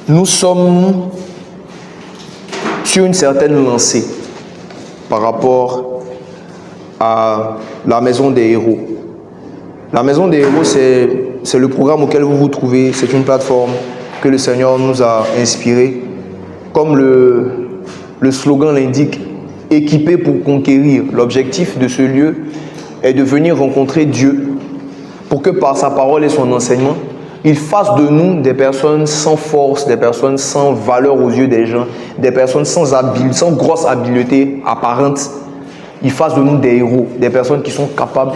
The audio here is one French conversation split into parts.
Nous sommes sur une certaine lancée par rapport à la Maison des Héros. La Maison des Héros, c'est le programme auquel vous vous trouvez. C'est une plateforme que le Seigneur nous a inspirée. Comme le slogan l'indique, équipé pour conquérir. L'objectif de ce lieu est de venir rencontrer Dieu pour que par sa parole et son enseignement, il fasse de nous des personnes sans force, des personnes sans valeur aux yeux des gens, des personnes sans grosse habileté apparente. Il fasse de nous des héros, des personnes qui sont capables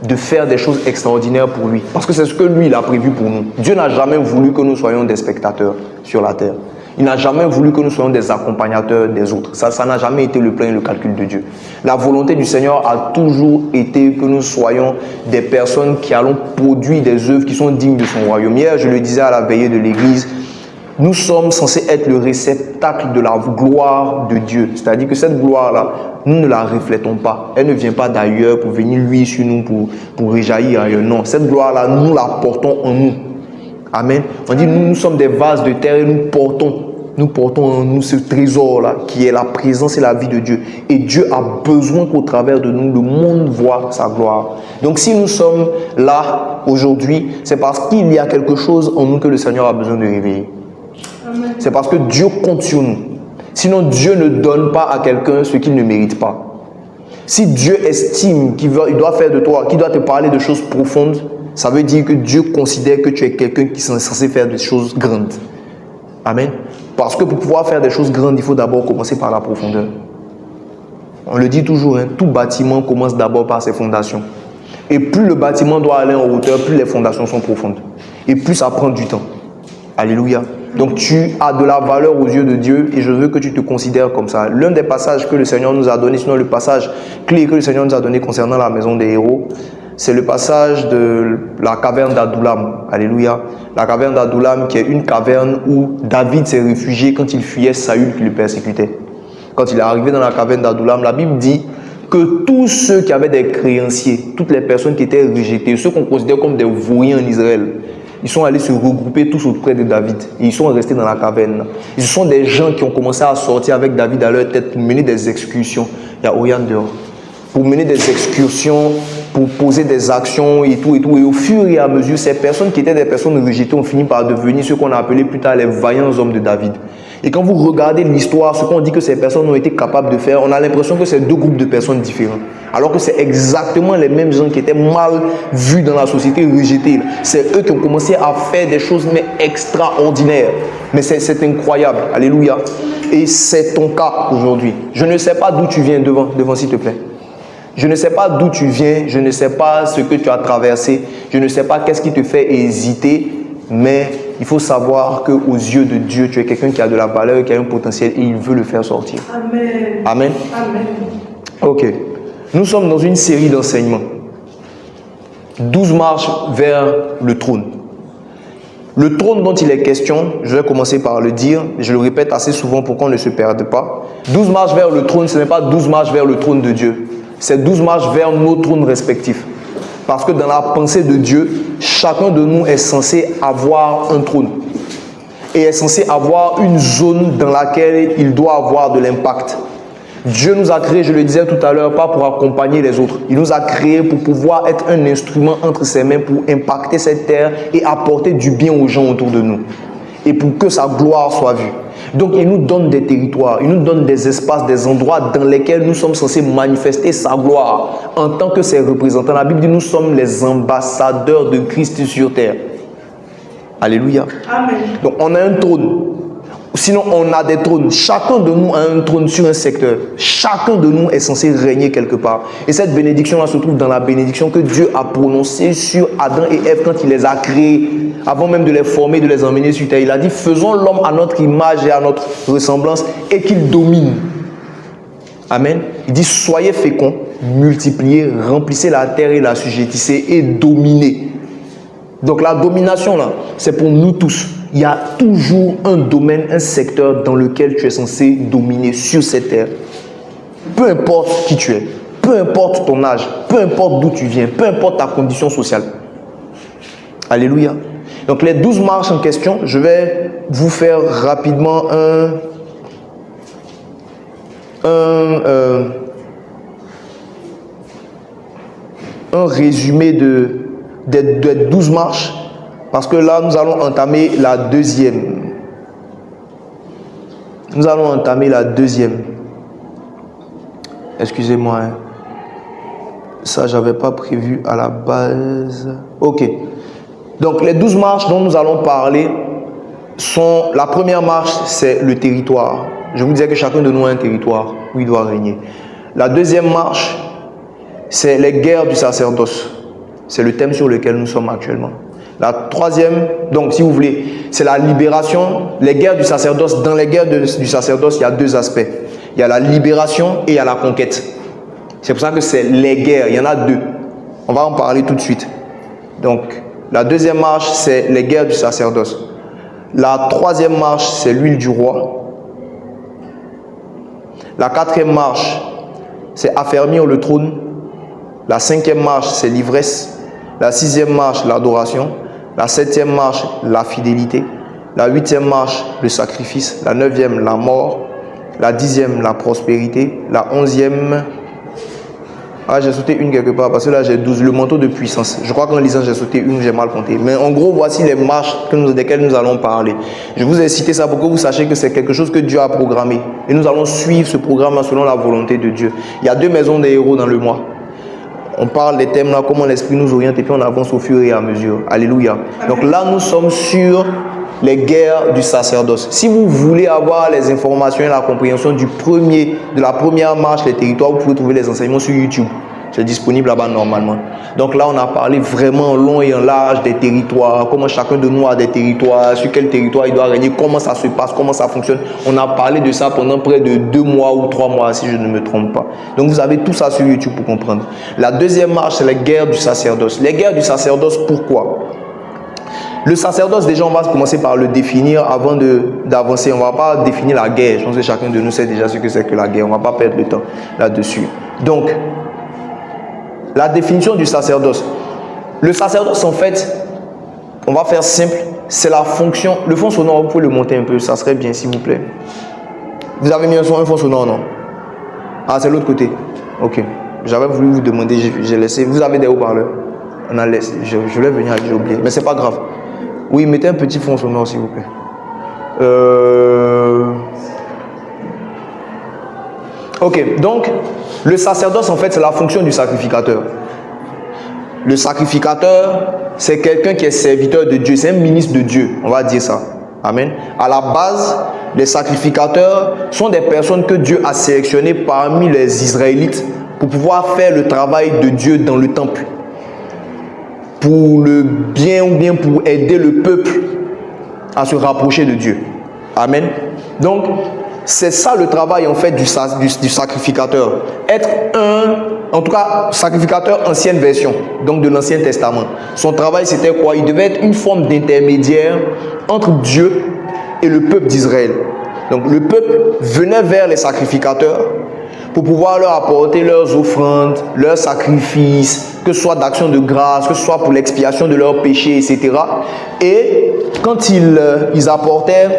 de faire des choses extraordinaires pour lui. Parce que c'est ce que lui, il a prévu pour nous. Dieu n'a jamais voulu que nous soyons des spectateurs sur la terre. Il n'a jamais voulu que nous soyons des accompagnateurs des autres. Ça n'a jamais été le plan et le calcul de Dieu. La volonté du Seigneur a toujours été que nous soyons des personnes qui allons produire des œuvres qui sont dignes de son royaume. Hier, je le disais à la veillée de l'église, nous sommes censés être le réceptacle de la gloire de Dieu. C'est-à-dire que cette gloire-là, nous ne la reflétons pas. Elle ne vient pas d'ailleurs pour venir luire sur nous, pour réjaillir ailleurs. Non, cette gloire-là, nous la portons en nous. Amen. On dit, nous sommes des vases de terre et nous portons en nous ce trésor-là qui est la présence et la vie de Dieu. Et Dieu a besoin qu'au travers de nous, le monde voit sa gloire. Donc si nous sommes là aujourd'hui, c'est parce qu'il y a quelque chose en nous que le Seigneur a besoin de réveiller. C'est parce que Dieu compte sur nous. Sinon, Dieu ne donne pas à quelqu'un ce qu'il ne mérite pas. Si Dieu estime qu'il doit faire de toi, qu'il doit te parler de choses profondes, ça veut dire que Dieu considère que tu es quelqu'un qui est censé faire des choses grandes. Amen. Parce que pour pouvoir faire des choses grandes, il faut d'abord commencer par la profondeur. On le dit toujours, hein, tout bâtiment commence d'abord par ses fondations. Et plus le bâtiment doit aller en hauteur, plus les fondations sont profondes. Et plus ça prend du temps. Alléluia. Donc tu as de la valeur aux yeux de Dieu et je veux que tu te considères comme ça. L'un des passages que le Seigneur nous a donné, sinon le passage clé que le Seigneur nous a donné concernant la Maison des Héros, c'est le passage de la caverne d'Adullam. Alléluia. La caverne d'Adullam qui est une caverne où David s'est réfugié quand il fuyait Saül qui le persécutait. Quand il est arrivé dans la caverne d'Adullam, la Bible dit que tous ceux qui avaient des créanciers, toutes les personnes qui étaient rejetées, ceux qu'on considère comme des voyants en Israël, ils sont allés se regrouper tous auprès de David. Et ils sont restés dans la caverne. Et ce sont des gens qui ont commencé à sortir avec David à leur tête pour mener des excursions. Il y a Oriane dehors. Pour mener des excursions, pour poser des actions et tout et tout. Et au fur et à mesure, ces personnes qui étaient des personnes rejetées ont fini par devenir ce qu'on a appelé plus tard les vaillants hommes de David. Et quand vous regardez l'histoire, ce qu'on dit que ces personnes ont été capables de faire, on a l'impression que c'est deux groupes de personnes différents. Alors que c'est exactement les mêmes gens qui étaient mal vus dans la société, rejetés. C'est eux qui ont commencé à faire des choses mais extraordinaires. Mais c'est incroyable. Alléluia. Et c'est ton cas aujourd'hui. Je ne sais pas d'où tu viens devant s'il te plaît. Je ne sais pas d'où tu viens, je ne sais pas ce que tu as traversé, je ne sais pas qu'est-ce qui te fait hésiter, mais il faut savoir qu'aux yeux de Dieu, tu es quelqu'un qui a de la valeur, qui a un potentiel et il veut le faire sortir. Amen. Amen. Amen. Ok. Nous sommes dans une série d'enseignements. 12 marches vers le trône. Le trône dont il est question, je vais commencer par le dire, je le répète assez souvent pour qu'on ne se perde pas. 12 marches vers le trône, ce n'est pas 12 marches vers le trône de Dieu. C'est 12 marches vers nos trônes respectifs. Parce que dans la pensée de Dieu, chacun de nous est censé avoir un trône. Et est censé avoir une zone dans laquelle il doit avoir de l'impact. Dieu nous a créés, je le disais tout à l'heure, pas pour accompagner les autres. Il nous a créés pour pouvoir être un instrument entre ses mains pour impacter cette terre et apporter du bien aux gens autour de nous. Et pour que sa gloire soit vue. Donc il nous donne des territoires, il nous donne des espaces, des endroits dans lesquels nous sommes censés manifester sa gloire en tant que ses représentants. La Bible dit nous sommes les ambassadeurs de Christ sur terre. Alléluia. Amen. Donc on a un trône. Sinon on a des trônes. Chacun de nous a un trône sur un secteur. Chacun de nous est censé régner quelque part. Et cette bénédiction-là se trouve dans la bénédiction que Dieu a prononcée sur Adam et Ève quand il les a créés. Avant même de les former, de les emmener sur terre. Il a dit, faisons l'homme à notre image et à notre ressemblance et qu'il domine. Amen. Il dit, soyez féconds, multipliez, remplissez la terre et la sujettissez et dominez. Donc la domination là, c'est pour nous tous. Il y a toujours un domaine, un secteur dans lequel tu es censé dominer sur cette terre. Peu importe qui tu es, peu importe ton âge, peu importe d'où tu viens, peu importe ta condition sociale. Alléluia. Donc les 12 marches en question, je vais vous faire rapidement un résumé des 12 marches, parce que là nous allons entamer la deuxième. Nous allons entamer la deuxième. Excusez-moi, hein. Ça j'avais pas prévu à la base. Ok. Donc les 12 marches dont nous allons parler sont, la première marche c'est le territoire. Je vous disais que chacun de nous a un territoire où il doit régner. La deuxième marche c'est les guerres du sacerdoce. C'est le thème sur lequel nous sommes actuellement. La troisième, donc si vous voulez, c'est la libération, les guerres du sacerdoce. Dans les guerres du sacerdoce, il y a deux aspects. Il y a la libération et il y a la conquête. C'est pour ça que c'est les guerres, il y en a deux. On va en parler tout de suite. Donc, la deuxième marche, c'est les guerres du sacerdoce. La troisième marche, c'est l'huile du roi. La quatrième marche, c'est affermir le trône. La cinquième marche, c'est l'ivresse. La sixième marche, l'adoration. La septième marche, la fidélité. La huitième marche, le sacrifice. La neuvième, la mort. La dixième, la prospérité. La onzième... Ah, j'ai sauté une quelque part parce que là j'ai 12, le manteau de puissance. Je crois qu'en lisant j'ai sauté une, j'ai mal compté. Mais en gros, voici les marches desquelles nous allons parler. Je vous ai cité ça pour que vous sachiez que c'est quelque chose que Dieu a programmé. Et nous allons suivre ce programme selon la volonté de Dieu. Il y a 2 maisons des héros dans le mois. On parle des thèmes là, comment l'esprit nous oriente et puis on avance au fur et à mesure. Alléluia. Donc là, nous sommes sur les guerres du sacerdoce. Si vous voulez avoir les informations et la compréhension de la première marche, les territoires, vous pouvez trouver les enseignements sur YouTube. C'est disponible là-bas normalement. Donc là, on a parlé vraiment en long et en large des territoires, comment chacun de nous a des territoires, sur quel territoire il doit régner, comment ça se passe, comment ça fonctionne. On a parlé de ça pendant près de 2 mois ou 3 mois, si je ne me trompe pas. Donc vous avez tout ça sur YouTube pour comprendre. La deuxième marche, c'est les guerres du sacerdoce. Les guerres du sacerdoce, pourquoi ? Le sacerdoce, déjà, on va commencer par le définir avant d'avancer. On ne va pas définir la guerre. Je pense que chacun de nous sait déjà ce que c'est que la guerre. On ne va pas perdre le temps là-dessus. Donc, la définition du sacerdoce. Le sacerdoce, en fait, on va faire simple, c'est la fonction. Le fond sonore, vous pouvez le monter un peu, ça serait bien, s'il vous plaît. Vous avez mis un fond sonore, non? Ah, c'est l'autre côté. Ok. J'avais voulu vous demander, j'ai laissé. Vous avez des haut-parleurs? On a laissé. Je vais venir, j'ai oublié. Mais c'est pas grave. Oui, mettez un petit fond sonore, s'il vous plaît. Ok, donc, le sacerdoce, en fait, c'est la fonction du sacrificateur. Le sacrificateur, c'est quelqu'un qui est serviteur de Dieu. C'est un ministre de Dieu, on va dire ça. Amen. À la base, les sacrificateurs sont des personnes que Dieu a sélectionnées parmi les Israélites pour pouvoir faire le travail de Dieu dans le temple. Pour le bien ou bien pour aider le peuple à se rapprocher de Dieu. Amen. Donc, c'est ça le travail en fait du sacrificateur. Être en tout cas, sacrificateur ancienne version, donc de l'Ancien Testament. Son travail c'était quoi? Il devait être une forme d'intermédiaire entre Dieu et le peuple d'Israël. Donc le peuple venait vers les sacrificateurs pour pouvoir leur apporter leurs offrandes, leurs sacrifices, que ce soit d'action de grâce, que ce soit pour l'expiation de leurs péchés, etc. Et quand ils apportaient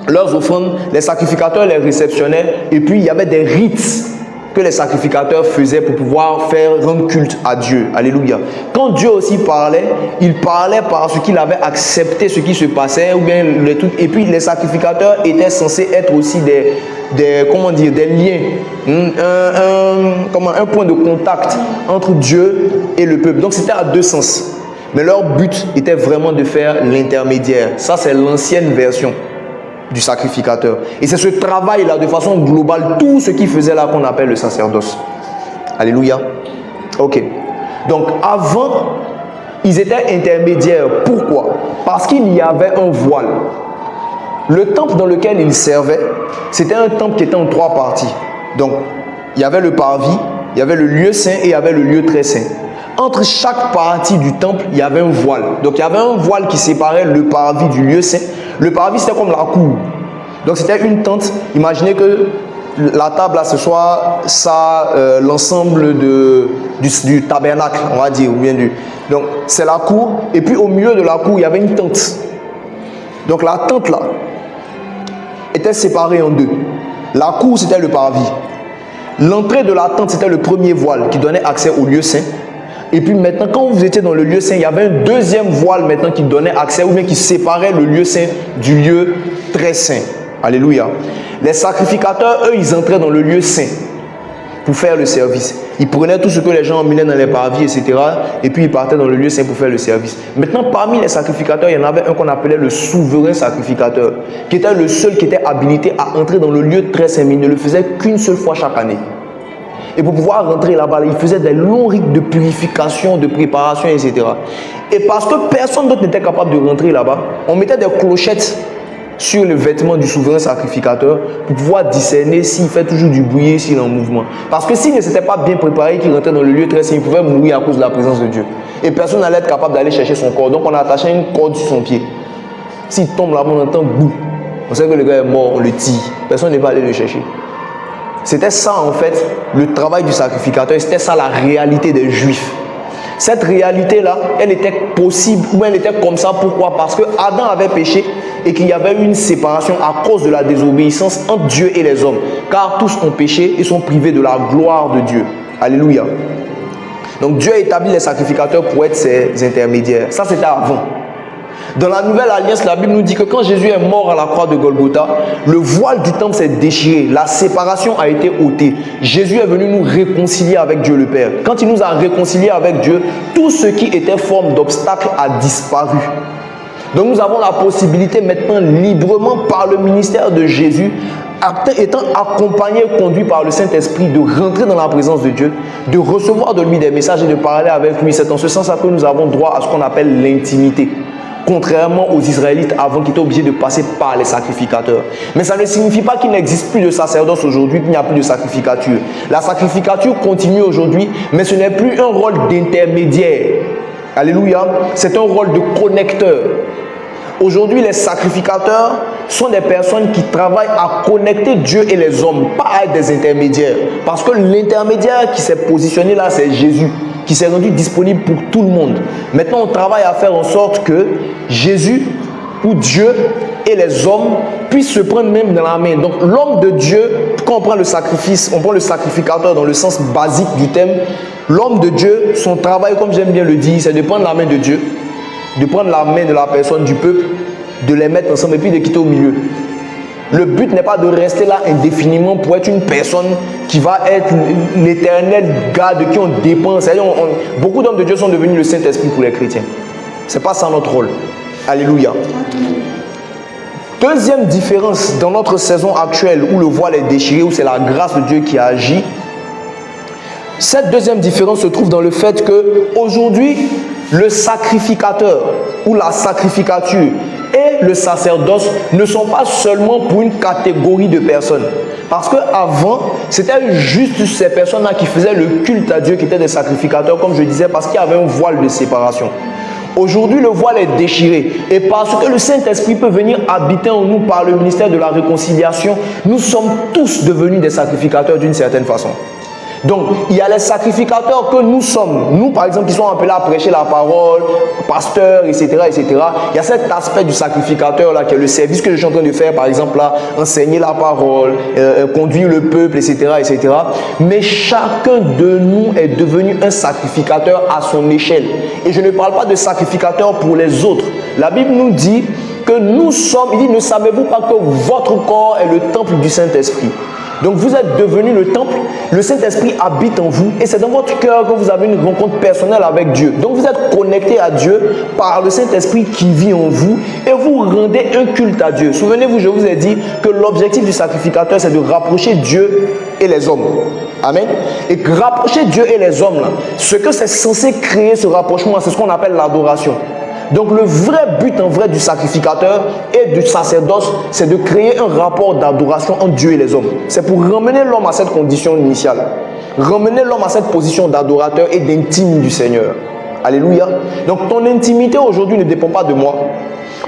leurs offrandes, les sacrificateurs les réceptionnaient et puis il y avait des rites que les sacrificateurs faisaient pour pouvoir rendre culte à Dieu. Alléluia. Quand Dieu aussi parlait, il parlait parce qu'il avait accepté ce qui se passait ou bien les trucs. Et puis les sacrificateurs étaient censés être aussi des liens, un point de contact entre Dieu et le peuple. Donc c'était à 2 sens. Mais leur but était vraiment de faire l'intermédiaire. Ça c'est l'ancienne version du sacrificateur. Et c'est ce travail-là, de façon globale, tout ce qui faisait là qu'on appelle le sacerdoce. Alléluia. Ok. Donc, avant, ils étaient intermédiaires. Pourquoi? Parce qu'il y avait un voile. Le temple dans lequel ils servaient, c'était un temple qui était en 3 parties. Donc, il y avait le parvis, il y avait le lieu saint et il y avait le lieu très saint. Entre chaque partie du temple, il y avait un voile. Donc, il y avait un voile qui séparait le parvis du lieu saint. Le parvis, c'était comme la cour. Donc, c'était une tente. Imaginez que la table là, ce soit ça, l'ensemble du tabernacle, on va dire, ou bien donc c'est la cour, et puis au milieu de la cour, il y avait une tente. Donc la tente là était séparée en deux. La cour, c'était le parvis. L'entrée de la tente, c'était le premier voile qui donnait accès au lieu saint. Et puis maintenant, quand vous étiez dans le lieu saint, il y avait un deuxième voile maintenant qui donnait accès, ou bien qui séparait le lieu saint du lieu très saint. Alléluia. Les sacrificateurs, eux, ils entraient dans le lieu saint pour faire le service. Ils prenaient tout ce que les gens emmenaient dans les parvis, etc. Et puis ils partaient dans le lieu saint pour faire le service. Maintenant, parmi les sacrificateurs, il y en avait un qu'on appelait le souverain sacrificateur, qui était le seul qui était habilité à entrer dans le lieu très saint, mais il ne le faisait qu'une seule fois chaque année. Et pour pouvoir rentrer là-bas, il faisait des longs rites de purification, de préparation, etc. Et parce que personne d'autre n'était capable de rentrer là-bas, on mettait des clochettes sur le vêtement du souverain sacrificateur pour pouvoir discerner s'il fait toujours du bruit, s'il est en mouvement. Parce que s'il ne s'était pas bien préparé, qu'il rentrait dans le lieu très saint, il pouvait mourir à cause de la présence de Dieu. Et personne n'allait être capable d'aller chercher son corps. Donc on attachait une corde sur son pied. S'il tombe là-bas, on entend boum. On sait que le gars est mort, on le tire. Personne ne va aller le chercher. C'était ça en fait le travail du sacrificateur, c'était ça la réalité des Juifs. Cette réalité-là, elle était possible ou elle était comme ça. Pourquoi? Parce que Adam avait péché et qu'il y avait une séparation à cause de la désobéissance entre Dieu et les hommes. Car tous ont péché et sont privés de la gloire de Dieu. Alléluia. Donc Dieu a établi les sacrificateurs pour être ses intermédiaires. Ça c'était avant. Dans la nouvelle alliance, la Bible nous dit que quand Jésus est mort à la croix de Golgotha, le voile du temple s'est déchiré, la séparation a été ôtée. Jésus est venu nous réconcilier avec Dieu le Père. Quand il nous a réconciliés avec Dieu, tout ce qui était forme d'obstacle a disparu. Donc nous avons la possibilité maintenant librement par le ministère de Jésus, étant accompagné et conduit par le Saint-Esprit, de rentrer dans la présence de Dieu, de recevoir de lui des messages et de parler avec lui. C'est en ce sens que nous avons droit à ce qu'on appelle l'intimité. Contrairement aux Israélites avant qui étaient obligés de passer par les sacrificateurs. Mais ça ne signifie pas qu'il n'existe plus de sacerdoce aujourd'hui, qu'il n'y a plus de sacrificature. La sacrificature continue aujourd'hui, mais ce n'est plus un rôle d'intermédiaire. Alléluia. C'est un rôle de connecteur. Aujourd'hui, les sacrificateurs sont des personnes qui travaillent à connecter Dieu et les hommes, pas à être des intermédiaires. Parce que l'intermédiaire qui s'est positionné là, c'est Jésus, qui s'est rendu disponible pour tout le monde. Maintenant, on travaille à faire en sorte que Jésus ou Dieu et les hommes puissent se prendre même dans la main. Donc, l'homme de Dieu, quand on prend le sacrifice, on prend le sacrificateur dans le sens basique du thème. L'homme de Dieu, son travail, comme j'aime bien le dire, c'est de prendre la main de Dieu, de prendre la main de la personne, du peuple, de les mettre ensemble et puis de quitter au milieu. Le but n'est pas de rester là indéfiniment pour être une personne qui va être l'éternel gars de qui on dépend. Beaucoup d'hommes de Dieu sont devenus le Saint-Esprit pour les chrétiens. Ce n'est pas ça notre rôle. Alléluia. Deuxième différence dans notre saison actuelle où le voile est déchiré, où c'est la grâce de Dieu qui agit. Cette deuxième différence se trouve dans le fait que aujourd'hui, le sacrificateur ou la sacrificature et le sacerdoce ne sont pas seulement pour une catégorie de personnes. Parce qu'avant, c'était juste ces personnes-là qui faisaient le culte à Dieu, qui étaient des sacrificateurs, comme je disais, parce qu'il y avait un voile de séparation. Aujourd'hui, le voile est déchiré. Et parce que le Saint-Esprit peut venir habiter en nous par le ministère de la réconciliation, nous sommes tous devenus des sacrificateurs d'une certaine façon. Donc, il y a les sacrificateurs que nous sommes. Nous, par exemple, qui sommes appelés à prêcher la parole, pasteurs, etc., etc. Il y a cet aspect du sacrificateur là, qui est le service que je suis en train de faire, par exemple, là, enseigner la parole, conduire le peuple, etc., etc. Mais chacun de nous est devenu un sacrificateur à son échelle. Et je ne parle pas de sacrificateur pour les autres. La Bible nous dit que nous sommes, il dit, ne savez-vous pas que votre corps est le temple du Saint-Esprit? Donc vous êtes devenu le temple, le Saint-Esprit habite en vous et c'est dans votre cœur que vous avez une rencontre personnelle avec Dieu. Donc vous êtes connecté à Dieu par le Saint-Esprit qui vit en vous et vous rendez un culte à Dieu. Souvenez-vous, je vous ai dit que l'objectif du sacrificateur, c'est de rapprocher Dieu et les hommes. Amen. Et rapprocher Dieu et les hommes, là, ce que c'est censé créer ce rapprochement, c'est ce qu'on appelle l'adoration. Donc le vrai but en vrai du sacrificateur et du sacerdoce, c'est de créer un rapport d'adoration entre Dieu et les hommes. C'est pour ramener l'homme à cette condition initiale. Ramener l'homme à cette position d'adorateur et d'intime du Seigneur. Alléluia. Donc ton intimité aujourd'hui ne dépend pas de moi.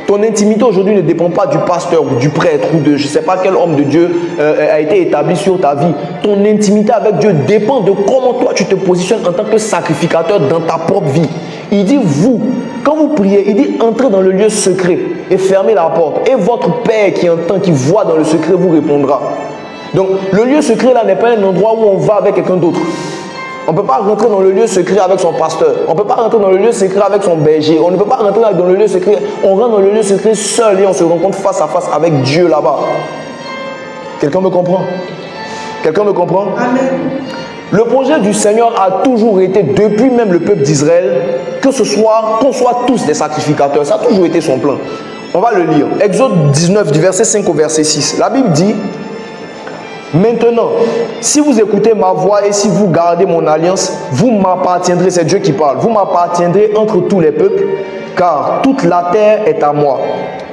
Ton intimité aujourd'hui ne dépend pas du pasteur ou du prêtre ou de je ne sais pas quel homme de Dieu a été établi sur ta vie. Ton intimité avec Dieu dépend de comment toi tu te positionnes en tant que sacrificateur dans ta propre vie. Il dit vous, quand vous priez, il dit entrez dans le lieu secret et fermez la porte. Et votre Père qui entend, qui voit dans le secret vous répondra. Donc le lieu secret là n'est pas un endroit où on va avec quelqu'un d'autre. On ne peut pas rentrer dans le lieu secret avec son pasteur. On ne peut pas rentrer dans le lieu secret avec son berger. On ne peut pas rentrer dans le lieu secret. On rentre dans le lieu secret seul et on se rencontre face à face avec Dieu là-bas. Quelqu'un me comprend? Quelqu'un me comprend? Amen. Le projet du Seigneur a toujours été, depuis même le peuple d'Israël, qu'on soit tous des sacrificateurs. Ça a toujours été son plan. On va le lire. Exode 19, du verset 5 au verset 6. La Bible dit: maintenant, si vous écoutez ma voix et si vous gardez mon alliance, vous m'appartiendrez, c'est Dieu qui parle, vous m'appartiendrez entre tous les peuples, car toute la terre est à moi.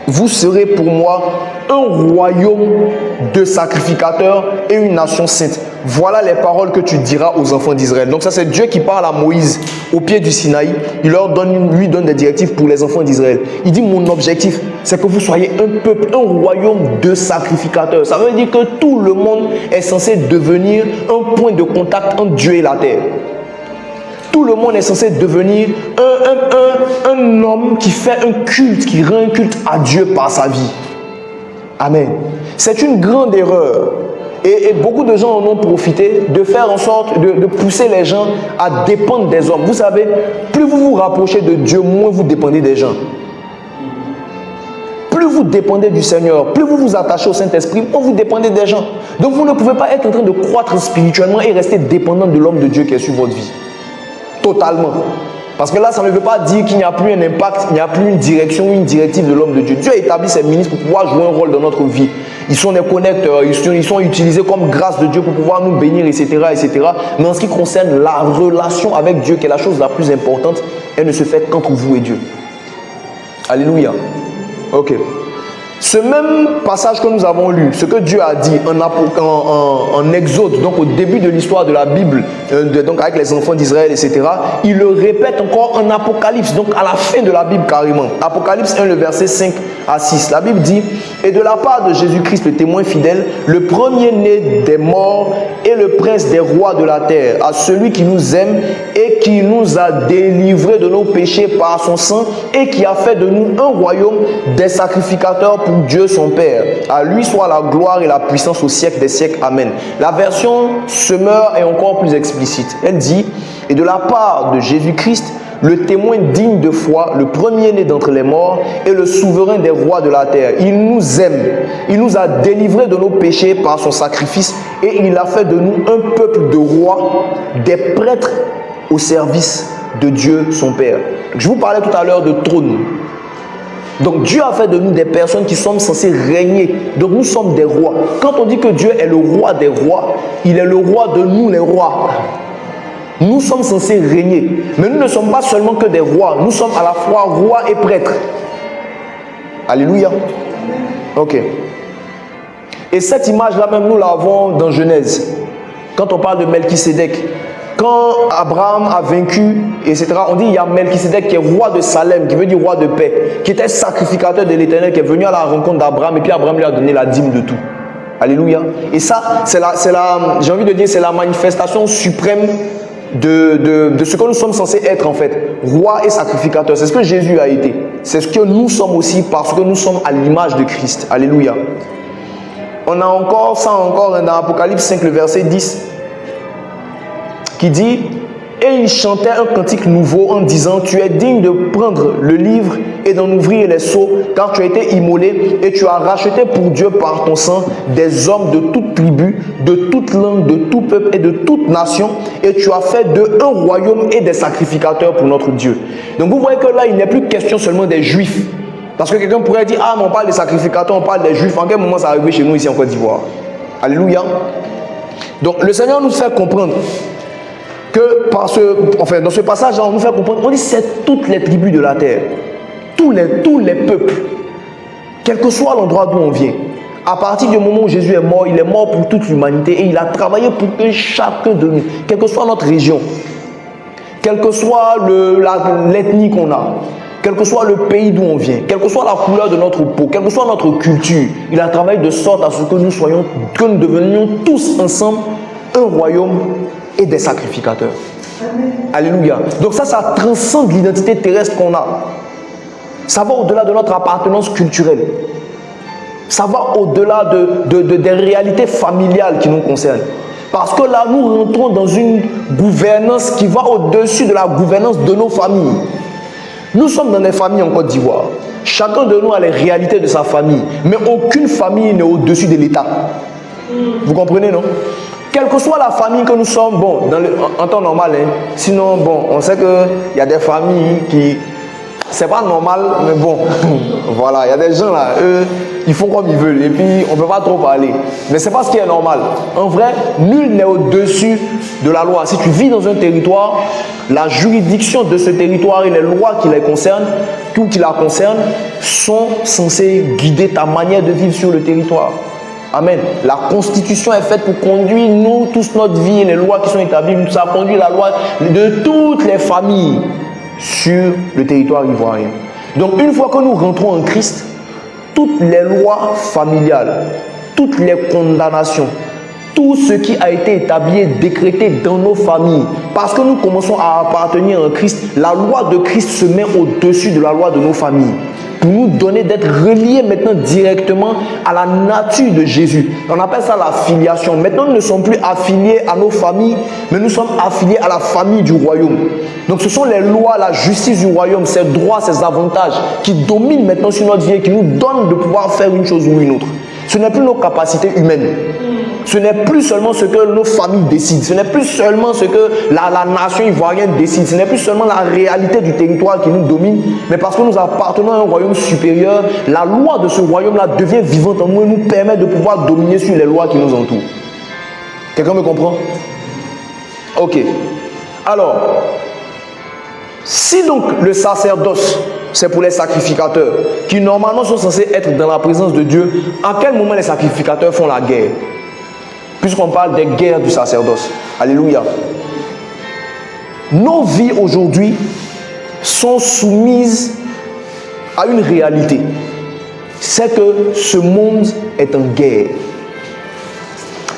Vous serez pour moi un royaume de sacrificateurs et une nation sainte. Voilà les paroles que tu diras aux enfants d'Israël. Donc ça, c'est Dieu qui parle à Moïse au pied du Sinaï. Il lui donne des directives pour les enfants d'Israël. Il dit: mon objectif, c'est que vous soyez un peuple, un royaume de sacrificateurs. Ça veut dire que tout le monde est censé devenir un point de contact entre Dieu et la terre. Tout le monde est censé devenir un homme qui fait un culte, qui rend un culte à Dieu par sa vie. Amen. C'est une grande erreur. Et beaucoup de gens en ont profité de faire en sorte de pousser les gens à dépendre des hommes. Vous savez, plus vous vous rapprochez de Dieu, moins vous dépendez des gens. Plus vous dépendez du Seigneur, plus vous vous attachez au Saint-Esprit, moins vous dépendez des gens. Donc vous ne pouvez pas être en train de croître spirituellement et rester dépendant de l'homme de Dieu qui est sur votre vie. Totalement. Parce que là, ça ne veut pas dire qu'il n'y a plus un impact, il n'y a plus une direction ou une directive de l'homme de Dieu. Dieu a établi ses ministres pour pouvoir jouer un rôle dans notre vie. Ils sont des connecteurs, ils sont utilisés comme grâce de Dieu pour pouvoir nous bénir, etc., etc. Mais en ce qui concerne la relation avec Dieu, qui est la chose la plus importante, elle ne se fait qu'entre vous et Dieu. Alléluia. Ok. Ce même passage que nous avons lu, ce que Dieu a dit en Exode, donc au début de l'histoire de la Bible, donc avec les enfants d'Israël, etc., il le répète encore en Apocalypse, donc à la fin de la Bible carrément. Apocalypse 1, le verset 5 à 6. La Bible dit: et de la part de Jésus-Christ, le témoin fidèle, le premier-né des morts et le prince des rois de la terre, à celui qui nous aime et qui nous a délivrés de nos péchés par son sang et qui a fait de nous un royaume des sacrificateurs pour Dieu son Père. À lui soit la gloire et la puissance au siècle des siècles. Amen. La version Semeur est encore plus explicite. Elle dit: et de la part de Jésus-Christ, le témoin digne de foi, le premier-né d'entre les morts et le souverain des rois de la terre. Il nous aime. Il nous a délivrés de nos péchés par son sacrifice et il a fait de nous un peuple de rois, des prêtres au service de Dieu son Père. Je vous parlais tout à l'heure de trône. Donc Dieu a fait de nous des personnes qui sommes censées régner. Donc nous sommes des rois. Quand on dit que Dieu est le roi des rois, il est le roi de nous les rois. Nous sommes censés régner. Mais nous ne sommes pas seulement que des rois. Nous sommes à la fois rois et prêtres. Alléluia. Ok. Et cette image-là même, nous l'avons dans Genèse. Quand on parle de Melchisédek. Quand Abraham a vaincu, etc., on dit il y a Melchisédek qui est roi de Salem, qui veut dire roi de paix, qui était sacrificateur de l'Éternel, qui est venu à la rencontre d'Abraham, et puis Abraham lui a donné la dîme de tout. Alléluia. Et ça, j'ai envie de dire, c'est la manifestation suprême de ce que nous sommes censés être en fait. Roi et sacrificateur. C'est ce que Jésus a été. C'est ce que nous sommes aussi parce que nous sommes à l'image de Christ. Alléluia. On a encore ça dans Apocalypse 5, le verset 10. Qui dit: et il chantait un cantique nouveau en disant: tu es digne de prendre le livre et d'en ouvrir les sceaux, car tu as été immolé et tu as racheté pour Dieu par ton sang des hommes de toute tribu, de toute langue, de tout peuple et de toute nation, et tu as fait d'eux un royaume et des sacrificateurs pour notre Dieu. Donc vous voyez que là, il n'est plus question seulement des Juifs. Parce que quelqu'un pourrait dire: ah, mais on parle des sacrificateurs, on parle des Juifs. En quel moment ça arrive chez nous ici en Côte d'Ivoire? Alléluia. Donc le Seigneur nous fait comprendre que dans ce passage, on nous fait comprendre, on dit c'est toutes les tribus de la terre, tous les peuples, quel que soit l'endroit d'où on vient. À partir du moment où Jésus est mort, il est mort pour toute l'humanité et il a travaillé pour que chacun de nous, quelle que soit notre région, quelle que soit l'ethnie qu'on a, quel que soit le pays d'où on vient, quelle que soit la couleur de notre peau, quelle que soit notre culture, il a travaillé de sorte à ce que nous devenions tous ensemble un royaume et des sacrificateurs. Amen. Alléluia. Donc ça transcende l'identité terrestre qu'on a. Ça va au-delà de notre appartenance culturelle. Ça va au-delà des réalités familiales qui nous concernent. Parce que là, nous rentrons dans une gouvernance qui va au-dessus de la gouvernance de nos familles. Nous sommes dans des familles en Côte d'Ivoire. Chacun de nous a les réalités de sa famille. Mais aucune famille n'est au-dessus de l'État. Vous comprenez, non? Quelle que soit la famille que nous sommes, bon, en temps normal, hein, sinon, bon, on sait qu'il y a des familles qui... C'est pas normal, mais bon, voilà, il y a des gens là, eux, ils font comme ils veulent, et puis on ne peut pas trop parler. Mais c'est pas ce qui est normal. En vrai, nul n'est au-dessus de la loi. Si tu vis dans un territoire, la juridiction de ce territoire et les lois qui les concernent, ou qui la concernent, sont censées guider ta manière de vivre sur le territoire. Amen. La constitution est faite pour conduire nous, tous notre vie, et les lois qui sont établies, ça conduit la loi de toutes les familles sur le territoire ivoirien. Donc une fois que nous rentrons en Christ, toutes les lois familiales, toutes les condamnations, tout ce qui a été établi et décrété dans nos familles, parce que nous commençons à appartenir à Christ, la loi de Christ se met au-dessus de la loi de nos familles, pour nous donner d'être reliés maintenant directement à la nature de Jésus. On appelle ça la filiation. Maintenant, nous ne sommes plus affiliés à nos familles, mais nous sommes affiliés à la famille du royaume. Donc, ce sont les lois, la justice du royaume, ses droits, ses avantages qui dominent maintenant sur notre vie et qui nous donnent de pouvoir faire une chose ou une autre. Ce n'est plus nos capacités humaines. Ce n'est plus seulement ce que nos familles décident. Ce n'est plus seulement ce que la nation ivoirienne décide. Ce n'est plus seulement la réalité du territoire qui nous domine. Mais parce que nous appartenons à un royaume supérieur, la loi de ce royaume-là devient vivante en nous et nous permet de pouvoir dominer sur les lois qui nous entourent. Quelqu'un me comprend? Ok. Alors, si donc le sacerdoce, c'est pour les sacrificateurs, qui normalement sont censés être dans la présence de Dieu, à quel moment les sacrificateurs font la guerre? Puisqu'on parle des guerres du sacerdoce. Alléluia. Nos vies aujourd'hui sont soumises à une réalité. C'est que ce monde est en guerre.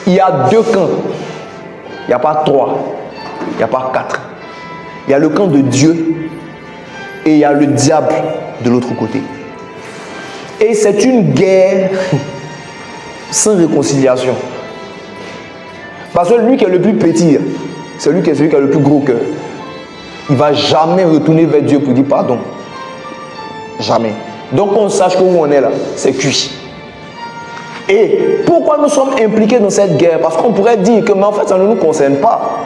Il y a deux camps. Il n'y a pas trois. Il n'y a pas quatre. Il y a le camp de Dieu et il y a le diable de l'autre côté. Et c'est une guerre sans réconciliation. Parce que lui qui est le plus petit, c'est celui qui a le plus gros cœur. Il ne va jamais retourner vers Dieu pour dire pardon. Jamais. Donc on sache que où on est là, c'est cuit. Et pourquoi nous sommes impliqués dans cette guerre? Parce qu'on pourrait dire que mais en fait ça ne nous concerne pas.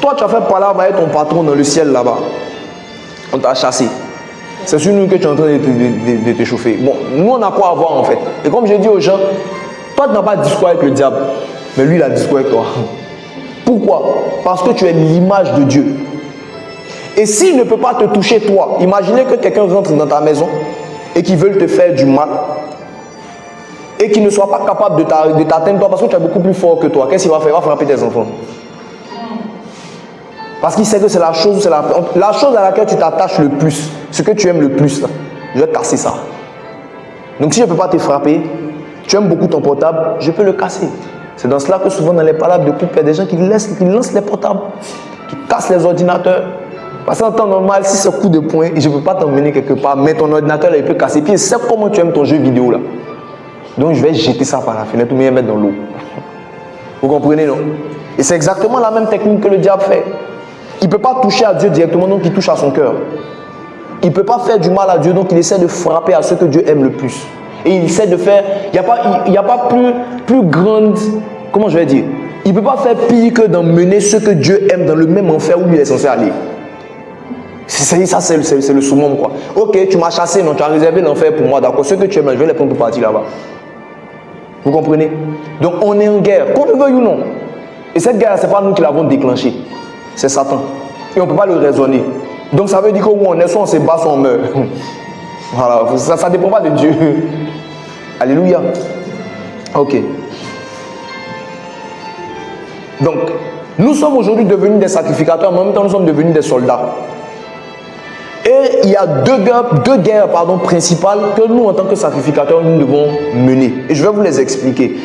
Toi tu as fait parler avec ton patron dans le ciel là-bas. On t'a chassé. C'est sur nous que tu es en train de t'échauffer. Bon, nous on a quoi à voir en fait. Et comme je dis aux gens, toi tu n'as pas de discours avec le diable. Mais lui, il a discours avec toi. Pourquoi? Parce que tu es l'image de Dieu. Et s'il ne peut pas te toucher, toi, imaginez que quelqu'un rentre dans ta maison et qu'il veut te faire du mal et qu'il ne soit pas capable de t'atteindre toi parce que tu es beaucoup plus fort que toi. Qu'est-ce qu'il va faire? Il va frapper tes enfants. Parce qu'il sait que c'est la chose à laquelle tu t'attaches le plus, ce que tu aimes le plus. Là. Je vais casser ça. Donc si je ne peux pas te frapper, tu aimes beaucoup ton portable, je peux le casser. C'est dans cela que souvent dans les palabres de couple, il y a des gens qui lancent les portables, qui cassent les ordinateurs. Parce qu'en temps normal, si c'est coup de poing, je ne peux pas t'emmener quelque part, mais ton ordinateur là, il peut casser. Puis c'est comment tu aimes ton jeu vidéo là. Donc je vais jeter ça par la fenêtre ou bien mettre dans l'eau. Vous comprenez, non? Et c'est exactement la même technique que le diable fait. Il ne peut pas toucher à Dieu directement, donc il touche à son cœur. Il ne peut pas faire du mal à Dieu, donc il essaie de frapper à ce que Dieu aime le plus. Et il essaie de faire, il n'y a pas plus grande, comment je vais dire, il ne peut pas faire pire que d'emmener ce que Dieu aime dans le même enfer où il est censé aller. Ça, c'est le summum, quoi. Ok, tu m'as chassé, non, tu as réservé l'enfer pour moi, d'accord. Ce que tu aimes, je vais les prendre pour partir là-bas. Vous comprenez? Donc on est en guerre, qu'on le veuille ou non. Et cette guerre, ce n'est pas nous qui l'avons déclenchée. C'est Satan. Et on ne peut pas le raisonner. Donc ça veut dire que où on est, soit on se bat, soit on meurt. Voilà, ça ne dépend pas de Dieu. Alléluia. Ok. Donc, nous sommes aujourd'hui devenus des sacrificateurs, mais en même temps nous sommes devenus des soldats. Et il y a deux guerres principales que nous, en tant que sacrificateurs, nous devons mener. Et je vais vous les expliquer.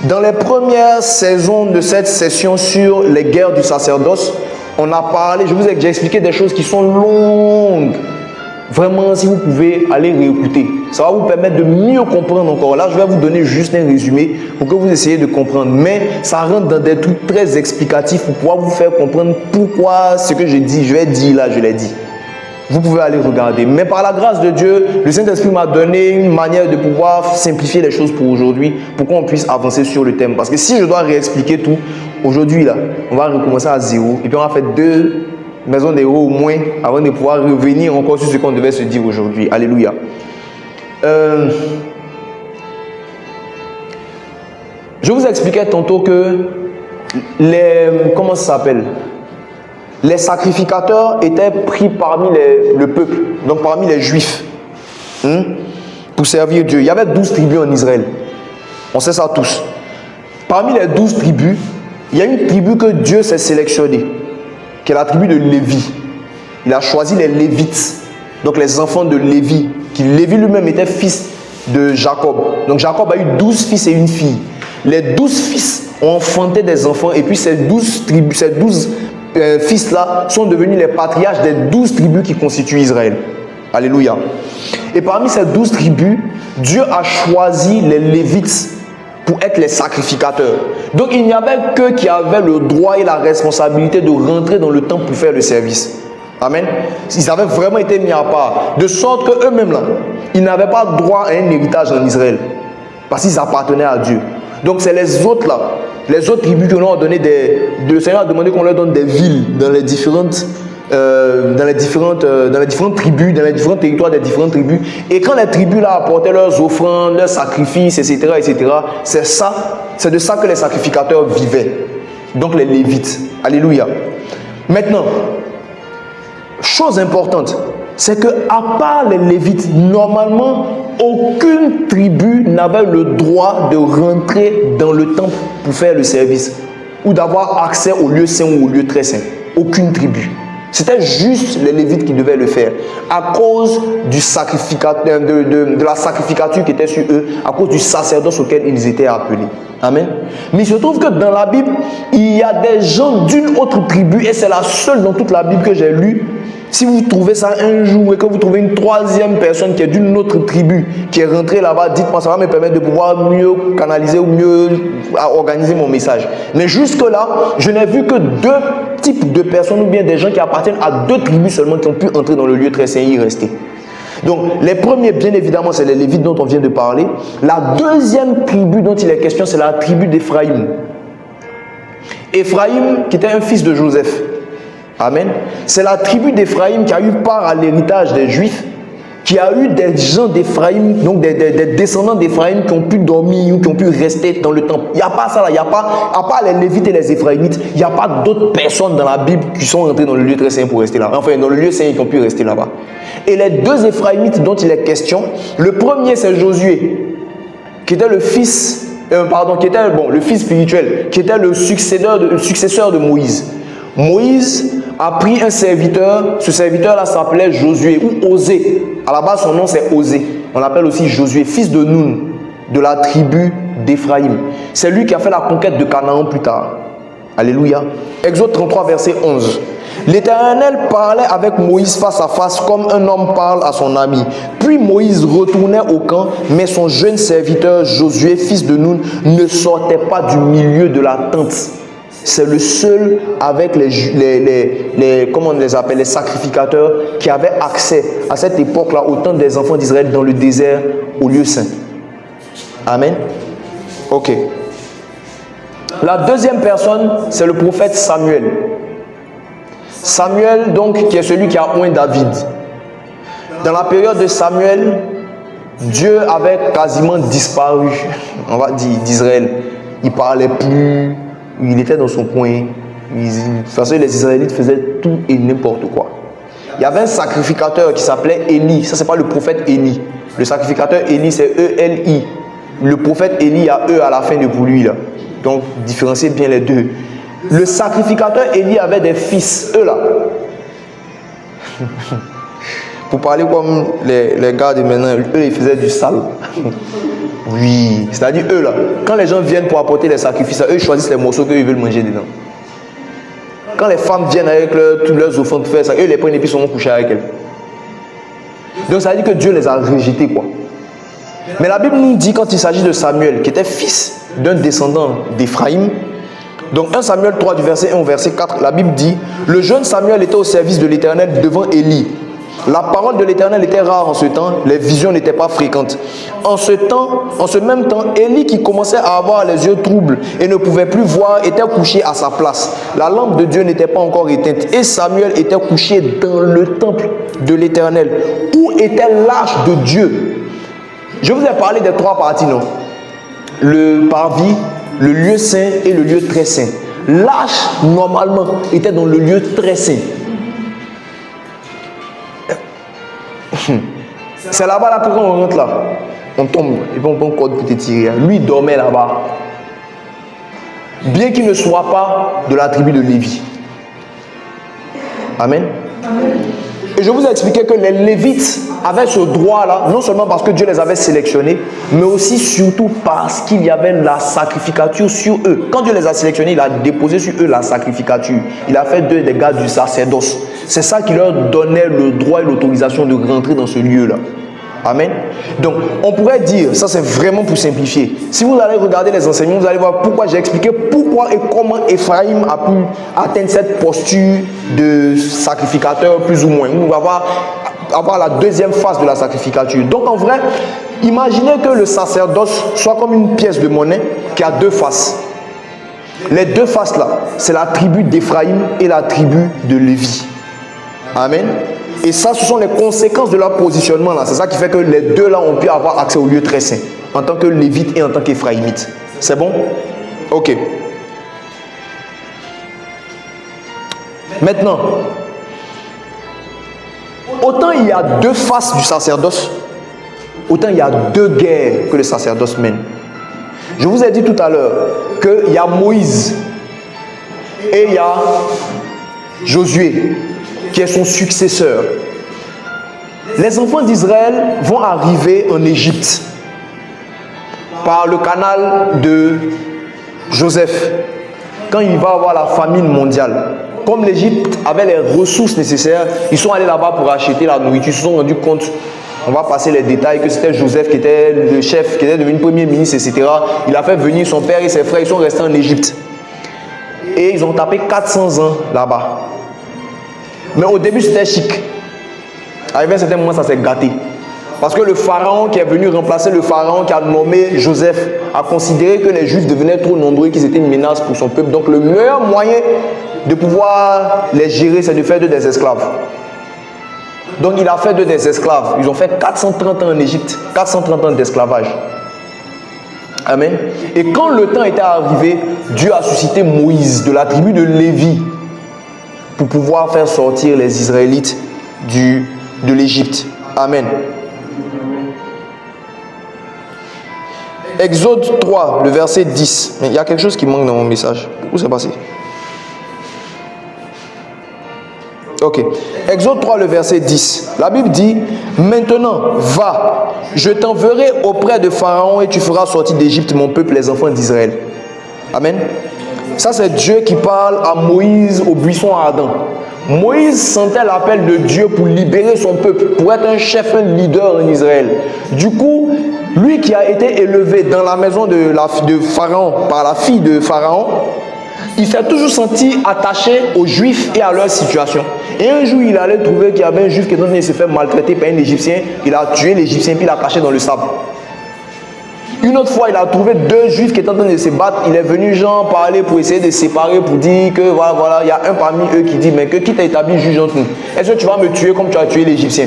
Dans les premières saisons de cette session sur les guerres du sacerdoce, on a parlé, j'ai expliqué des choses qui sont longues. Vraiment, si vous pouvez aller réécouter, ça va vous permettre de mieux comprendre encore. Là, je vais vous donner juste un résumé pour que vous essayiez de comprendre. Mais ça rentre dans des trucs très explicatifs pour pouvoir vous faire comprendre pourquoi ce que je dis, je l'ai dit là, je l'ai dit. Vous pouvez aller regarder. Mais par la grâce de Dieu, le Saint-Esprit m'a donné une manière de pouvoir simplifier les choses pour aujourd'hui, pour qu'on puisse avancer sur le thème. Parce que si je dois réexpliquer tout, aujourd'hui, là, on va recommencer à zéro. Et puis on va faire 2 maisons d'héros au moins avant de pouvoir revenir encore sur ce qu'on devait se dire aujourd'hui. Alléluia. Je vous expliquais tantôt que comment ça s'appelle? Les sacrificateurs étaient pris parmi le peuple, donc parmi les juifs, pour servir Dieu. Il y avait 12 tribus en Israël. On sait ça tous. Parmi les 12 tribus, il y a une tribu que Dieu s'est sélectionnée, qui est la tribu de Lévi. Il a choisi les Lévites, donc les enfants de Lévi. Lévi lui-même était fils de Jacob. Donc Jacob a eu 12 fils et une fille. Les 12 fils ont enfanté des enfants, et puis ces 12 fils-là sont devenus les patriarches des 12 tribus qui constituent Israël. Alléluia. Et parmi ces 12 tribus, Dieu a choisi les Lévites pour être les sacrificateurs. Donc il n'y avait qu'eux qui avaient le droit et la responsabilité de rentrer dans le temple pour faire le service. Amen. Ils avaient vraiment été mis à part. De sorte qu'eux-mêmes, là, ils n'avaient pas droit à un héritage en Israël. Parce qu'ils appartenaient à Dieu. Donc c'est les autres là, les autres tribus qui ont donné le Seigneur a demandé qu'on leur donne des villes dans les différentes tribus, dans les différents territoires des différentes tribus. Et quand les tribus là apportaient leurs offrandes, leurs sacrifices, etc., c'est de ça que les sacrificateurs vivaient. Donc les Lévites. Alléluia. Maintenant, chose importante, c'est que à part les Lévites, normalement, aucune tribu n'avait le droit de rentrer dans le temple pour faire le service ou d'avoir accès au lieu saint ou au lieu très saint. Aucune tribu. C'était juste les Lévites qui devaient le faire à cause du sacrificateur, de la sacrificature qui était sur eux, à cause du sacerdoce auquel ils étaient appelés. Amen. Mais il se trouve que dans la Bible, il y a des gens d'une autre tribu, et c'est la seule dans toute la Bible que j'ai lue. Si vous trouvez ça un jour et que vous trouvez une troisième personne qui est d'une autre tribu qui est rentrée là-bas, dites-moi, ça va me permettre de pouvoir mieux canaliser ou mieux organiser mon message. Mais jusque-là, je n'ai vu que 2 types de personnes ou bien des gens qui appartiennent à 2 tribus seulement qui ont pu entrer dans le lieu très saint et y rester. Donc, les premiers, bien évidemment, c'est les Lévites dont on vient de parler. La deuxième tribu dont il est question, c'est la tribu d'Éphraïm. Éphraïm, qui était un fils de Joseph. Amen. C'est la tribu d'Éphraïm qui a eu part à l'héritage des Juifs, qui a eu des gens d'Éphraïm, donc des descendants d'Éphraïm qui ont pu dormir ou qui ont pu rester dans le temple. Il n'y a pas ça là, il n'y a pas, à part les Lévites et les Éphraïmites, il n'y a pas d'autres personnes dans la Bible qui sont rentrées dans le lieu très saint pour rester là. Enfin, dans le lieu saint, qui ont pu rester là-bas. Et les 2 Éphraïmites dont il est question, le premier c'est Josué, qui était le fils, le fils spirituel, qui était le successeur de Moïse. Moïse a pris un serviteur, ce serviteur-là s'appelait Josué ou Osée. À la base, son nom c'est Osée. On l'appelle aussi Josué, fils de Nun, de la tribu d'Éphraïm. C'est lui qui a fait la conquête de Canaan plus tard. Alléluia. Exode 33, verset 11. L'Éternel parlait avec Moïse face à face comme un homme parle à son ami. Puis Moïse retournait au camp, mais son jeune serviteur Josué, fils de Nun, ne sortait pas du milieu de la tente. C'est le seul avec comment on les appelle, les sacrificateurs qui avaient accès à cette époque-là au temps des enfants d'Israël dans le désert au lieu saint. Amen. Ok. La deuxième personne, c'est le prophète Samuel. Samuel, donc, qui est celui qui a oint David. Dans la période de Samuel, Dieu avait quasiment disparu, on va dire, d'Israël. Il ne parlait plus. Il était dans son coin. De toute façon, les Israélites faisaient tout et n'importe quoi. Il y avait un sacrificateur qui s'appelait Élie. Ça, c'est pas le prophète Élie. Le sacrificateur Élie, c'est E-L-I. Le prophète Élie, il y a E à la fin de pour lui là. Donc, différenciez bien les deux. Le sacrificateur Élie avait des fils, eux là. Pour parler comme les gars de maintenant, eux, ils faisaient du sale. Oui, c'est-à-dire eux, là, quand les gens viennent pour apporter les sacrifices, eux, ils choisissent les morceaux qu'ils veulent manger dedans. Quand les femmes viennent avec tous leurs offrandes pour faire ça, eux, les prennent et puis ils sont couchés avec elles. Donc, ça veut dire que Dieu les a rejetés, quoi. Mais la Bible nous dit, quand il s'agit de Samuel, qui était fils d'un descendant d'Éphraïm, donc 1 Samuel 3 du verset 1 au verset 4, la Bible dit, le jeune Samuel était au service de l'Éternel devant Élie. La parole de l'Éternel était rare en ce temps, les visions n'étaient pas fréquentes. En ce même temps, Élie, qui commençait à avoir les yeux troubles et ne pouvait plus voir, était couché à sa place. La lampe de Dieu n'était pas encore éteinte et Samuel était couché dans le temple de l'Éternel, où était l'arche de Dieu. Je vous ai parlé des trois parties, non? Le parvis, le lieu saint et le lieu très saint. L'arche, normalement, était dans le lieu très saint. C'est là-bas, là, quand on rentre là, on tombe et puis on prend un code pour te tirer. Lui, il dormait là-bas. Bien qu'il ne soit pas de la tribu de Lévi. Amen. Et je vous ai expliqué que les Lévites avaient ce droit-là, non seulement parce que Dieu les avait sélectionnés, mais aussi surtout parce qu'il y avait la sacrificature sur eux. Quand Dieu les a sélectionnés, il a déposé sur eux la sacrificature. Il a fait d'eux des gars du sacerdoce. C'est ça qui leur donnait le droit et l'autorisation de rentrer dans ce lieu-là. Amen. Donc, on pourrait dire, ça c'est vraiment pour simplifier. Si vous allez regarder les enseignements, vous allez voir pourquoi j'ai expliqué pourquoi et comment Éphraïm a pu atteindre cette posture de sacrificateur plus ou moins. On va avoir la deuxième phase de la sacrificature. Donc en vrai, imaginez que le sacerdoce soit comme une pièce de monnaie qui a deux faces. Les deux faces là, c'est la tribu d'Éphraïm et la tribu de Lévi. Amen. Et ça, ce sont les conséquences de leur positionnement là. C'est ça qui fait que les deux là ont pu avoir accès au lieu très saint, en tant que Lévite et en tant qu'Éphraïmite. C'est bon? Ok. Maintenant, autant il y a deux faces du sacerdoce, autant il y a deux guerres que le sacerdoce mène. Je vous ai dit tout à l'heure qu'il y a Moïse et il y a Josué, qui est son successeur. Les enfants d'Israël vont arriver en Égypte par le canal de Joseph, quand il va avoir la famine mondiale. Comme l'Égypte avait les ressources nécessaires, ils sont allés là-bas pour acheter la nourriture. Ils se sont rendus compte, on va passer les détails, que c'était Joseph qui était le chef, qui était devenu premier ministre, etc. Il a fait venir son père et ses frères, ils sont restés en Égypte. Et ils ont tapé 400 ans là-bas. Mais au début, c'était chic. Arrivé à un certain moment, ça s'est gâté. Parce que le pharaon qui est venu remplacer le pharaon qui a nommé Joseph a considéré que les Juifs devenaient trop nombreux et qu'ils étaient une menace pour son peuple. Donc le meilleur moyen de pouvoir les gérer, c'est de faire d'eux des esclaves. Donc il a fait d'eux des esclaves. Ils ont fait 430 ans en Égypte, 430 ans d'esclavage. Amen. Et quand le temps était arrivé, Dieu a suscité Moïse de la tribu de Lévi pour pouvoir faire sortir les Israélites de l'Égypte. Amen. Exode 3, le verset 10. Mais il y a quelque chose qui manque dans mon message. Où c'est passé? Ok. Exode 3, le verset 10. La Bible dit, maintenant, va, je t'enverrai auprès de Pharaon et tu feras sortir d'Égypte mon peuple, les enfants d'Israël. Amen. Ça, c'est Dieu qui parle à Moïse au buisson ardent. Moïse sentait l'appel de Dieu pour libérer son peuple, pour être un chef, un leader en Israël. Du coup, lui qui a été élevé dans la maison de Pharaon, par la fille de Pharaon, il s'est toujours senti attaché aux Juifs et à leur situation. Et un jour, il allait trouver qu'il y avait un Juif qui était en train de se faire maltraiter par un Égyptien. Il a tué l'Égyptien puis il l'a caché dans le sable. Une autre fois, il a trouvé deux Juifs qui étaient en train de se battre. Il est venu genre parler pour essayer de séparer, pour dire que voilà, il y a un parmi eux qui dit, mais qui t'a établi juge entre nous? Est-ce que tu vas me tuer comme tu as tué l'Égyptien?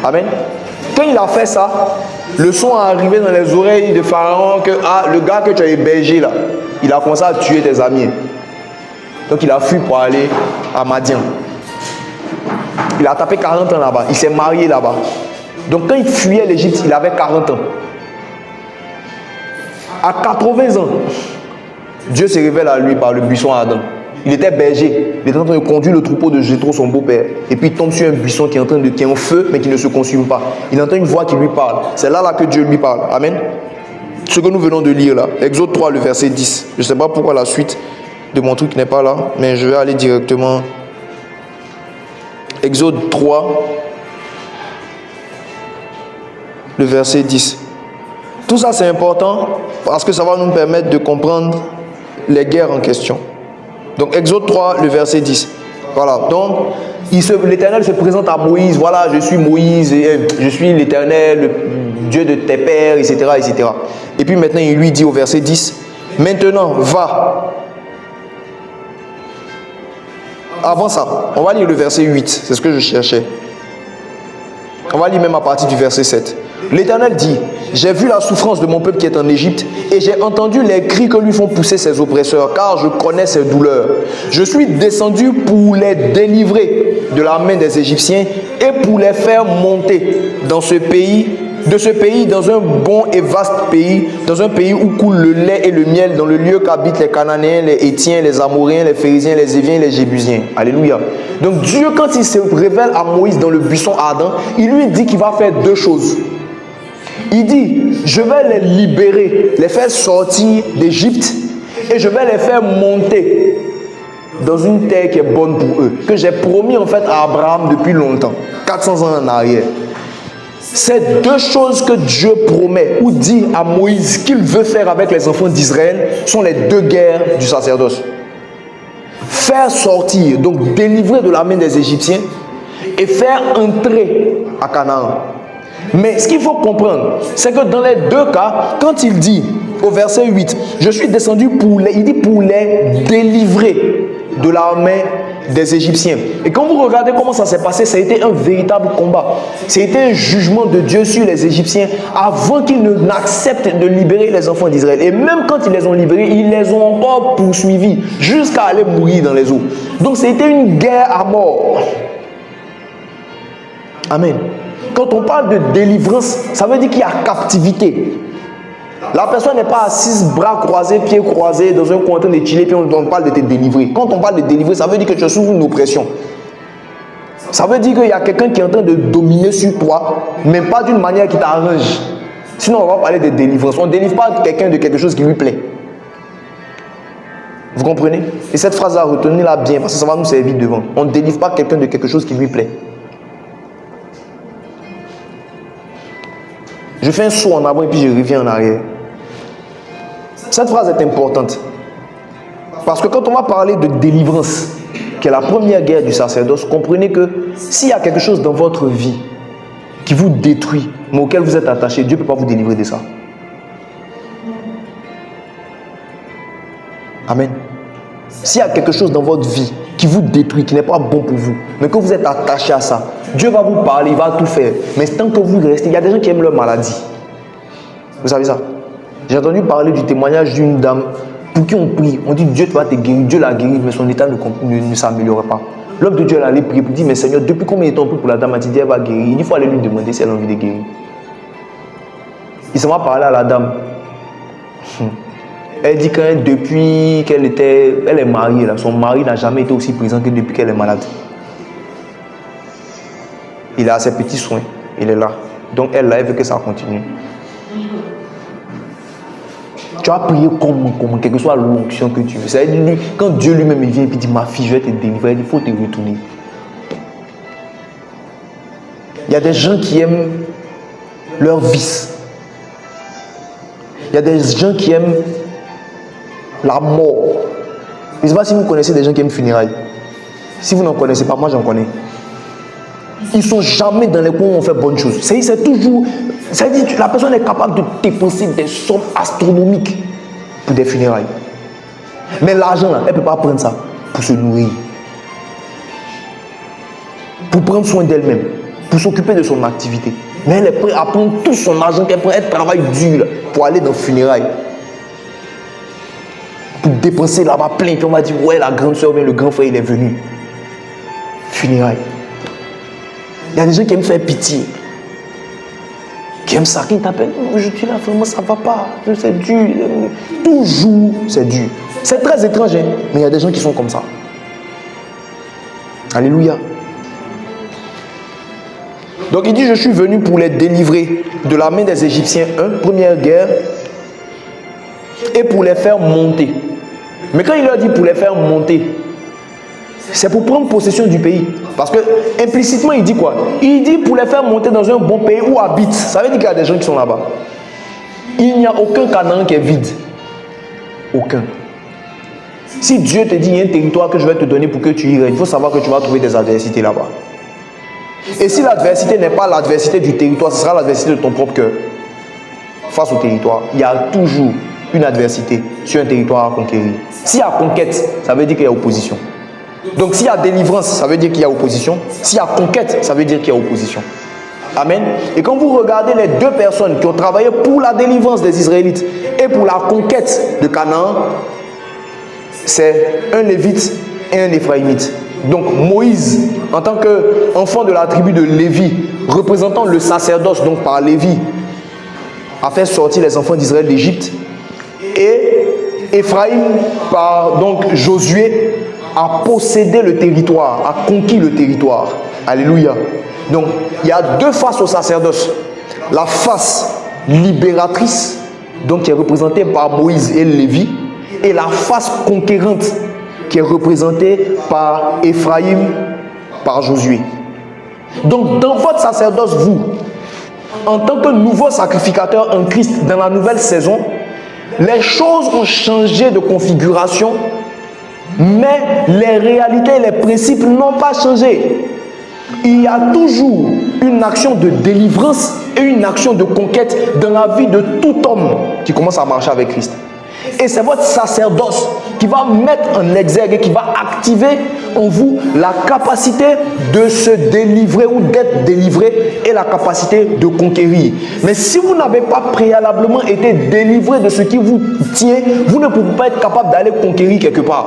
Amen. Quand il a fait ça, le son est arrivé dans les oreilles de Pharaon que le gars que tu as hébergé là, il a commencé à tuer tes amis. Donc il a fui pour aller à Madian. Il a tapé 40 ans là-bas. Il s'est marié là-bas. Donc quand il fuyait l'Égypte, il avait 40 ans. À 80 ans, Dieu se révèle à lui par le buisson ardent. Il était berger. Il était en train de conduire le troupeau de Jéthro, son beau-père. Et puis il tombe sur un buisson qui est en feu, mais qui ne se consume pas. Il entend une voix qui lui parle. C'est là que Dieu lui parle. Amen. Ce que nous venons de lire là, Exode 3, le verset 10. Je ne sais pas pourquoi la suite de mon truc n'est pas là, mais je vais aller directement. Exode 3, le verset 10. Tout ça c'est important parce que ça va nous permettre de comprendre les guerres en question. Donc Exode 3, le verset 10. Voilà, donc l'Éternel se présente à Moïse. Voilà, je suis Moïse, je suis l'Éternel, le Dieu de tes pères, etc., etc. Et puis maintenant il lui dit au verset 10, maintenant va. Avant ça, on va lire le verset 8, c'est ce que je cherchais. On va lire même à partir du verset 7. L'Éternel dit, j'ai vu la souffrance de mon peuple qui est en Égypte et j'ai entendu les cris que lui font pousser ses oppresseurs, car je connais ses douleurs. Je suis descendu pour les délivrer de la main des Égyptiens et pour les faire monter dans ce pays, dans un bon et vaste pays, dans un pays où coule le lait et le miel, dans le lieu qu'habitent les Cananéens, les Hétiens, les Amoréens, les Phérésiens, les Éviens, les Jébusiens. Alléluia. Donc Dieu, quand il se révèle à Moïse dans le buisson ardent, il lui dit qu'il va faire deux choses. Il dit, je vais les libérer, les faire sortir d'Égypte et je vais les faire monter dans une terre qui est bonne pour eux, que j'ai promis en fait à Abraham depuis longtemps, 400 ans en arrière. Ces deux choses que Dieu promet ou dit à Moïse qu'il veut faire avec les enfants d'Israël sont les deux guerres du sacerdoce. Faire sortir, donc délivrer de la main des Égyptiens et faire entrer à Canaan. Mais ce qu'il faut comprendre, c'est que dans les deux cas, quand il dit au verset 8, je suis descendu pour les délivrer de la main des Égyptiens. Et quand vous regardez comment ça s'est passé, ça a été un véritable combat. C'était un jugement de Dieu sur les Égyptiens avant qu'ils n'acceptent de libérer les enfants d'Israël. Et même quand ils les ont libérés, ils les ont encore poursuivis jusqu'à aller mourir dans les eaux. Donc c'était une guerre à mort. Amen. Quand on parle de délivrance, ça veut dire qu'il y a captivité. La personne n'est pas assise, bras croisés, pieds croisés, dans un coin en train de chiller, puis on parle de te délivrer. Quand on parle de délivrer, ça veut dire que tu es sous une oppression. Ça veut dire qu'il y a quelqu'un qui est en train de dominer sur toi, mais pas d'une manière qui t'arrange. Sinon, on va parler de délivrance. On ne délivre pas quelqu'un de quelque chose qui lui plaît. Vous comprenez? Et cette phrase-là, retenez-la bien, parce que ça va nous servir devant. On ne délivre pas quelqu'un de quelque chose qui lui plaît. Je fais un saut en avant et puis je reviens en arrière. Cette phrase est importante. Parce que quand on va parler de délivrance, qui est la première guerre du sacerdoce, comprenez que s'il y a quelque chose dans votre vie qui vous détruit, mais auquel vous êtes attaché, Dieu ne peut pas vous délivrer de ça. Amen. S'il y a quelque chose dans votre vie qui vous détruit, qui n'est pas bon pour vous, mais que vous êtes attaché à ça, Dieu va vous parler, il va tout faire. Mais tant que vous restez, il y a des gens qui aiment leur maladie. Vous savez ça? J'ai entendu parler du témoignage d'une dame pour qui on prie. On dit Dieu va te guérir, Dieu l'a guéri, mais son état ne s'améliorait pas. L'homme de Dieu est allé prier pour dire, mais Seigneur, depuis combien de temps on prie pour la dame? Elle dit, elle va guérir. Il faut aller lui demander si elle a envie de guérir. Il s'en va parler à la dame. Elle dit que depuis qu'elle est mariée, là, son mari n'a jamais été aussi présent que depuis qu'elle est malade. Il a ses petits soins, il est là. Donc elle veut que ça continue. Tu as prié comment, quelle que soit l'onction que tu veux. C'est-à-dire, quand Dieu lui-même vient et dit, ma fille, je vais te délivrer, il faut te retourner. Il y a des gens qui aiment leur vice. Il y a des gens qui aiment la mort. Je ne sais pas si vous connaissez des gens qui aiment funérailles. Si vous n'en connaissez pas, moi j'en connais. Ils ne sont jamais dans les coins où on fait bonne chose. C'est toujours... C'est-à-dire que la personne est capable de dépenser des sommes astronomiques pour des funérailles. Mais l'argent, là, elle ne peut pas prendre ça pour se nourrir. Pour prendre soin d'elle-même. Pour s'occuper de son activité. Mais elle est prête à prendre tout son argent qu'elle prend. Elle travaille dur là, pour aller dans les funérailles. Pour dépenser là-bas plein. Puis on va dire, ouais, la grande soeur, le grand frère, il est venu. Funérailles. Il y a des gens qui aiment faire pitié. Tu aimes ça, qui t'appelle, je suis là, vraiment, ça va pas, c'est dur. Toujours, c'est dur. C'est très étrange, hein? Mais il y a des gens qui sont comme ça. Alléluia. Donc il dit, je suis venu pour les délivrer de la main des Égyptiens, première guerre, et pour les faire monter. Mais quand il leur dit pour les faire monter, c'est pour prendre possession du pays. Parce que implicitement, il dit quoi? Il dit pour les faire monter dans un bon pays où habitent. Ça veut dire qu'il y a des gens qui sont là-bas. Il n'y a aucun Canaan qui est vide. Aucun. Si Dieu te dit, il y a un territoire que je vais te donner pour que tu y règnes, il faut savoir que tu vas trouver des adversités là-bas. Et si l'adversité n'est pas l'adversité du territoire, ce sera l'adversité de ton propre cœur. Face au territoire, il y a toujours une adversité sur un territoire à conquérir. S'il y a conquête, ça veut dire qu'il y a opposition. Donc s'il y a délivrance, ça veut dire qu'il y a opposition. S'il y a conquête, ça veut dire qu'il y a opposition. Amen. Et quand vous regardez les deux personnes qui ont travaillé pour la délivrance des Israélites et pour la conquête de Canaan, c'est un Lévite et un Éphraïmite. Donc Moïse, en tant qu'enfant de la tribu de Lévi, représentant le sacerdoce, donc par Lévi, a fait sortir les enfants d'Israël d'Égypte. Et Éphraïm, par donc Josué, a possédé le territoire, a conquis le territoire. Alléluia. Donc, il y a deux faces au sacerdoce. La face libératrice, donc qui est représentée par Moïse et Lévi, et la face conquérante, qui est représentée par Éphraïm, par Josué. Donc, dans votre sacerdoce, vous, en tant que nouveau sacrificateur en Christ, dans la nouvelle saison, les choses ont changé de configuration, mais les réalités et les principes n'ont pas changé. Il y a toujours une action de délivrance et une action de conquête dans la vie de tout homme qui commence à marcher avec Christ. Et c'est votre sacerdoce qui va mettre en exergue et qui va activer en vous la capacité de se délivrer ou d'être délivré et la capacité de conquérir. Mais si vous n'avez pas préalablement été délivré de ce qui vous tient, vous ne pouvez pas être capable d'aller conquérir quelque part.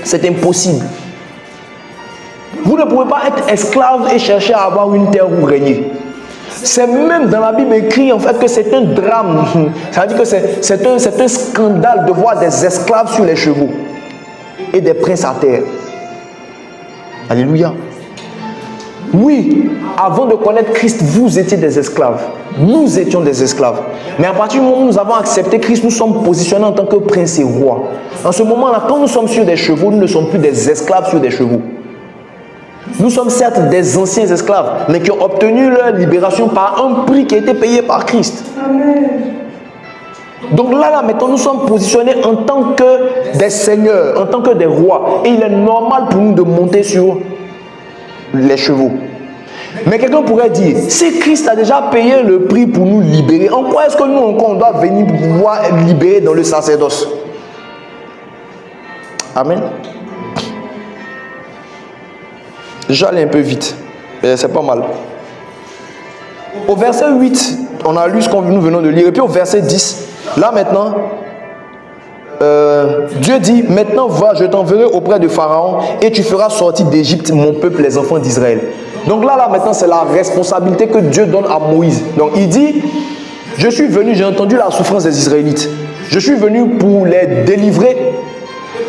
C'est impossible. Vous ne pouvez pas être esclave et chercher à avoir une terre où régner. C'est même dans la Bible écrit en fait que c'est un drame. Ça veut dire que c'est un scandale de voir des esclaves sur les chevaux et des princes à terre. Alléluia. Oui, avant de connaître Christ, vous étiez des esclaves. Nous étions des esclaves. Mais à partir du moment où nous avons accepté Christ, nous sommes positionnés en tant que princes et rois. En ce moment-là, quand nous sommes sur des chevaux, nous ne sommes plus des esclaves sur des chevaux. Nous sommes certes des anciens esclaves, mais qui ont obtenu leur libération par un prix qui a été payé par Christ. Amen. Donc là, maintenant, nous sommes positionnés en tant que des seigneurs, en tant que des rois. Et il est normal pour nous de monter sur les chevaux. Mais quelqu'un pourrait dire, si Christ a déjà payé le prix pour nous libérer, en quoi est-ce que nous encore on doit venir pour pouvoir être libérés dans le sacerdoce? Amen. J'allais un peu vite, mais c'est pas mal. Au verset 8, on a lu ce que nous venons de lire. Et puis au verset 10, là maintenant, Dieu dit, maintenant va, je t'enverrai auprès de Pharaon et tu feras sortir d'Égypte mon peuple, les enfants d'Israël. Donc là maintenant, c'est la responsabilité que Dieu donne à Moïse. Donc il dit, je suis venu, j'ai entendu la souffrance des Israélites. Je suis venu pour les délivrer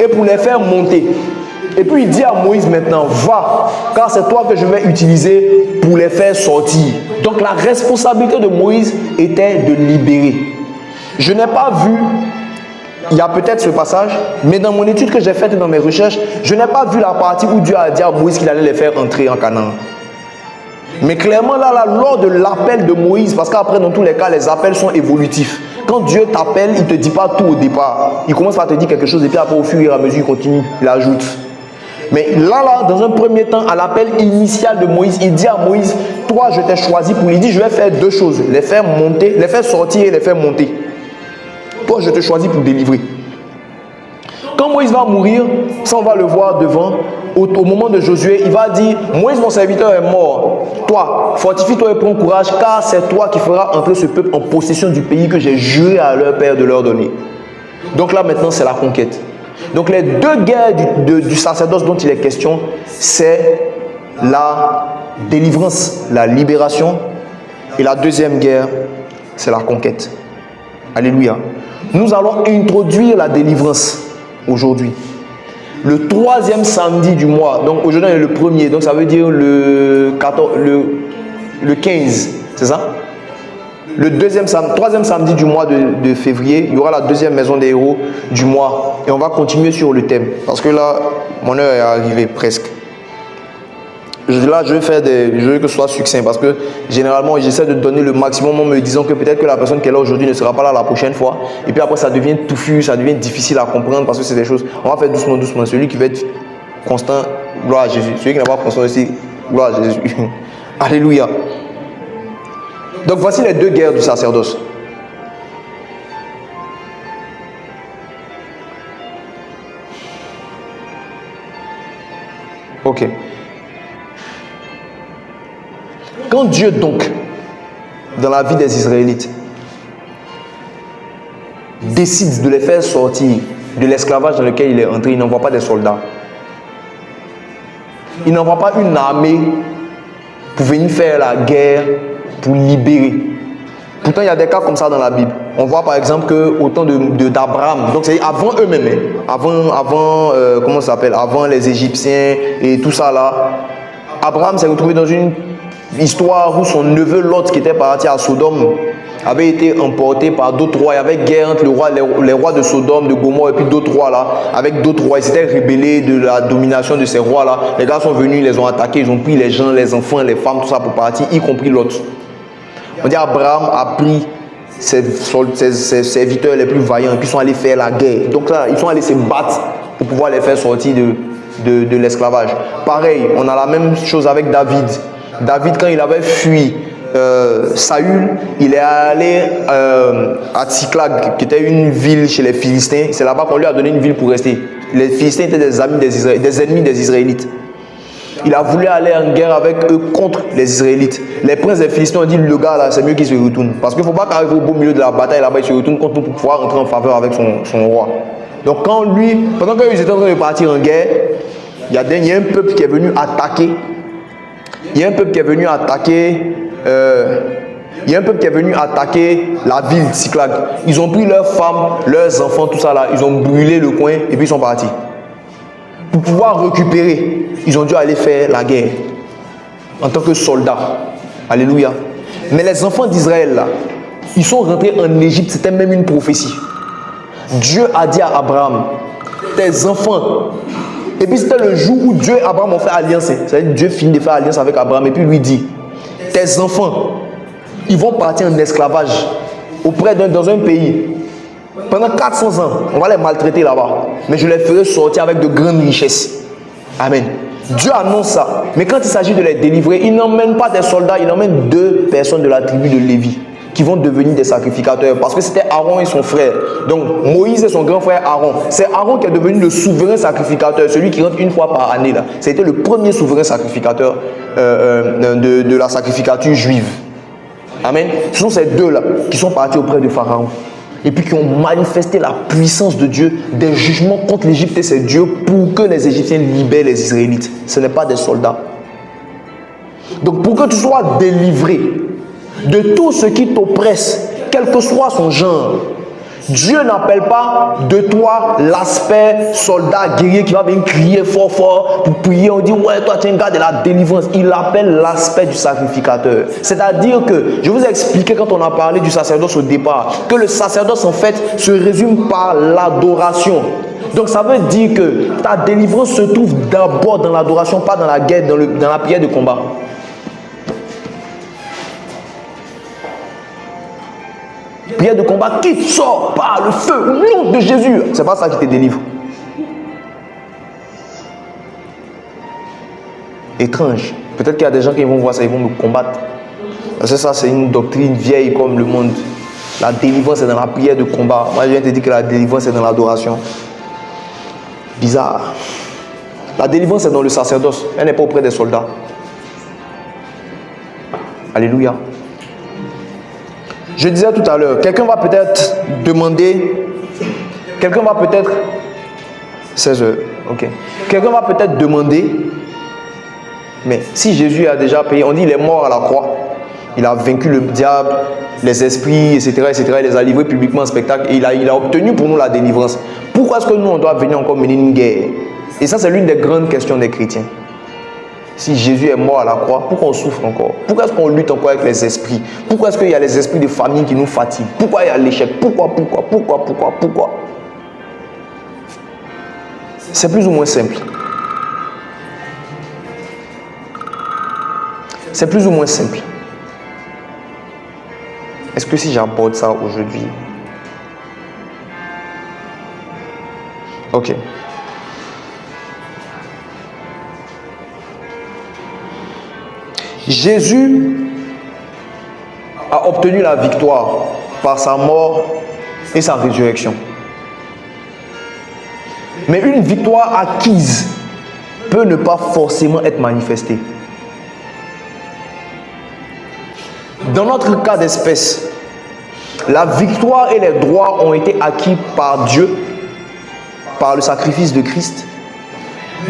et pour les faire monter. Et puis il dit à Moïse maintenant, va, car c'est toi que je vais utiliser pour les faire sortir. Donc la responsabilité de Moïse était de libérer. Je n'ai pas vu, il y a peut-être ce passage, mais dans mon étude que j'ai faite et dans mes recherches, je n'ai pas vu la partie où Dieu a dit à Moïse qu'il allait les faire entrer en Canaan. Mais clairement là, lors de l'appel de Moïse, parce qu'après dans tous les cas, les appels sont évolutifs. Quand Dieu t'appelle, il ne te dit pas tout au départ. Il commence par te dire quelque chose et puis après au fur et à mesure, il continue, il ajoute. Mais là, dans un premier temps, à l'appel initial de Moïse, il dit à Moïse, toi je t'ai choisi pour lui dire, je vais faire deux choses, les faire monter, les faire sortir et les faire monter. Toi je t'ai choisi pour délivrer. Quand Moïse va mourir, ça on va le voir devant, au moment de Josué, il va dire, Moïse mon serviteur est mort, toi, fortifie-toi et prends courage, car c'est toi qui feras entrer ce peuple en possession du pays que j'ai juré à leur père de leur donner. Donc là maintenant c'est la conquête. Donc les deux guerres du sacerdoce dont il est question, c'est la délivrance, la libération Et la deuxième guerre, c'est la conquête. Alléluia. Nous allons introduire la délivrance aujourd'hui. Le troisième samedi du mois, donc aujourd'hui on est le premier, donc ça veut dire le 15, c'est ça? Le troisième samedi du mois de février, il y aura la deuxième maison des héros du mois. Et on va continuer sur le thème. Parce que là, mon heure est arrivée presque. Là, je veux que ce soit succinct. Parce que généralement, j'essaie de donner le maximum en me disant que peut-être que la personne qui est là aujourd'hui ne sera pas là la prochaine fois. Et puis après, ça devient touffu, ça devient difficile à comprendre parce que c'est des choses. On va faire doucement, doucement. Celui qui va être constant, gloire à Jésus. Celui qui n'est pas constant aussi, gloire à Jésus. Alléluia. Donc voici les deux guerres du sacerdoce. Ok. Quand Dieu donc, dans la vie des Israélites, décide de les faire sortir de l'esclavage dans lequel il est entré, il n'envoie pas des soldats. Il n'envoie pas une armée pour venir faire la guerre, pour libérer. Pourtant, il y a des cas comme ça dans la Bible. On voit par exemple qu'au temps d'Abraham, donc c'est avant eux-mêmes, comment ça s'appelle, avant les Égyptiens et tout ça là, Abraham s'est retrouvé dans une histoire où son neveu Lot, qui était parti à Sodome, avait été emporté par d'autres rois. Il y avait guerre entre les rois de Sodome, de Gomorrhe et puis d'autres rois là, avec d'autres rois. Ils s'étaient rébellés de la domination de ces rois là. Les gars sont venus, ils les ont attaqués, ils ont pris les gens, les enfants, les femmes, tout ça pour partir, y compris Lot. On dit Abraham a pris ses serviteurs les plus vaillants et puis ils sont allés faire la guerre. Donc là, ils sont allés se battre pour pouvoir les faire sortir de l'esclavage. Pareil, on a la même chose avec David. David, quand il avait fui Saül, il est allé à Tsiklag, qui était une ville chez les Philistins. C'est là-bas qu'on lui a donné une ville pour rester. Les Philistins étaient des ennemis des Israélites. Il a voulu aller en guerre avec eux contre les Israélites. Les princes des Philistins ont dit, le gars là, c'est mieux qu'il se retourne. Parce qu'il ne faut pas qu'arrive au beau milieu de la bataille là-bas, il se retourne contre nous pour pouvoir entrer en faveur avec son roi. Donc pendant qu'ils étaient en train de partir en guerre, il y a un peuple qui est venu attaquer. Il y a un peuple qui est venu attaquer la ville Tsiklag. Ils ont pris leurs femmes, leurs enfants, tout ça là. Ils ont brûlé le coin et puis ils sont partis. Pour pouvoir récupérer, ils ont dû aller faire la guerre en tant que soldats. Alléluia. Mais les enfants d'Israël là, ils sont rentrés en Égypte, c'était même une prophétie. Dieu a dit à Abraham, tes enfants. Et puis c'était le jour où Dieu et Abraham ont fait alliance. C'est-à-dire Dieu finit de faire alliance avec Abraham et puis lui dit, tes enfants, ils vont partir en esclavage dans un pays. Pendant 400 ans, on va les maltraiter là-bas. Mais je les ferai sortir avec de grandes richesses. Amen. Dieu annonce ça. Mais quand il s'agit de les délivrer, il n'emmène pas des soldats, il emmène 2 personnes de la tribu de Lévi qui vont devenir des sacrificateurs. Parce que c'était Aaron et son frère. Donc Moïse et son grand frère Aaron. C'est Aaron qui est devenu le souverain sacrificateur, celui qui rentre une fois par année. C'était le premier souverain sacrificateur de la sacrificature juive. Amen. Ce sont ces deux-là qui sont partis auprès de Pharaon. Et puis qui ont manifesté la puissance de Dieu, des jugements contre l'Égypte et ses dieux pour que les Égyptiens libèrent les Israélites. Ce n'est pas des soldats. Donc pour que tu sois délivré de tout ce qui t'oppresse, quel que soit son genre, Dieu n'appelle pas de toi l'aspect soldat guerrier qui va venir crier fort fort pour prier. On dit ouais, toi tu es un gars de la délivrance. Il appelle l'aspect du sacrificateur. C'est-à-dire que je vous ai expliqué quand on a parlé du sacerdoce au départ que le sacerdoce en fait se résume par l'adoration. Donc ça veut dire que ta délivrance se trouve d'abord dans l'adoration, pas dans la guerre, dans la prière de combat. Prière de combat qui sort par le feu au nom de Jésus. C'est pas ça qui te délivre. Étrange. Peut-être qu'il y a des gens qui vont voir ça, ils vont me combattre. Parce que ça, c'est une doctrine vieille comme le monde. La délivrance est dans la prière de combat. Moi, je viens de te dire que la délivrance est dans l'adoration. Bizarre. La délivrance est dans le sacerdoce. Elle n'est pas auprès des soldats. Alléluia. Je disais tout à l'heure, quelqu'un va peut-être demander, 16 heures, ok. Quelqu'un va peut-être demander, mais si Jésus a déjà payé, on dit il est mort à la croix, Il a vaincu le diable, les esprits, etc., etc. Il les a livrés publiquement en spectacle et il a obtenu pour nous la délivrance. Pourquoi est-ce que nous, on doit venir encore mener une guerre? Et ça, c'est l'une des grandes questions des chrétiens. Si Jésus est mort à la croix, pourquoi on souffre encore? Pourquoi est-ce qu'on lutte encore avec les esprits? Pourquoi est-ce qu'il y a les esprits de famille qui nous fatiguent? Pourquoi il y a l'échec? Pourquoi? C'est plus ou moins simple. C'est plus ou moins simple. Est-ce que si j'aborde ça aujourd'hui? Ok. Jésus a obtenu la victoire par sa mort et sa résurrection. Mais une victoire acquise peut ne pas forcément être manifestée. Dans notre cas d'espèce, la victoire et les droits ont été acquis par Dieu, par le sacrifice de Christ.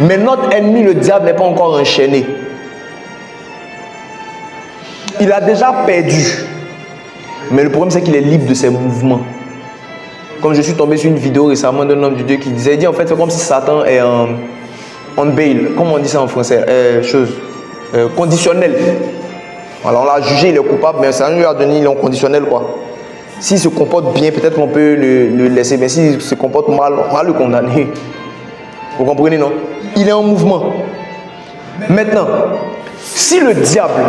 Mais notre ennemi, le diable, n'est pas encore enchaîné. Il a déjà perdu. Mais le problème, c'est qu'il est libre de ses mouvements. Comme je suis tombé sur une vidéo récemment d'un homme de Dieu qui disait, en fait, c'est comme si Satan est on bail. Comment on dit ça en français? Conditionnel. Alors, on l'a jugé, il est coupable, mais ça lui a donné, il est en conditionnel, quoi. S'il se comporte bien, peut-être qu'on peut le laisser, mais s'il se comporte mal, on va le condamner. Vous comprenez, non? Il est en mouvement. Maintenant, si le diable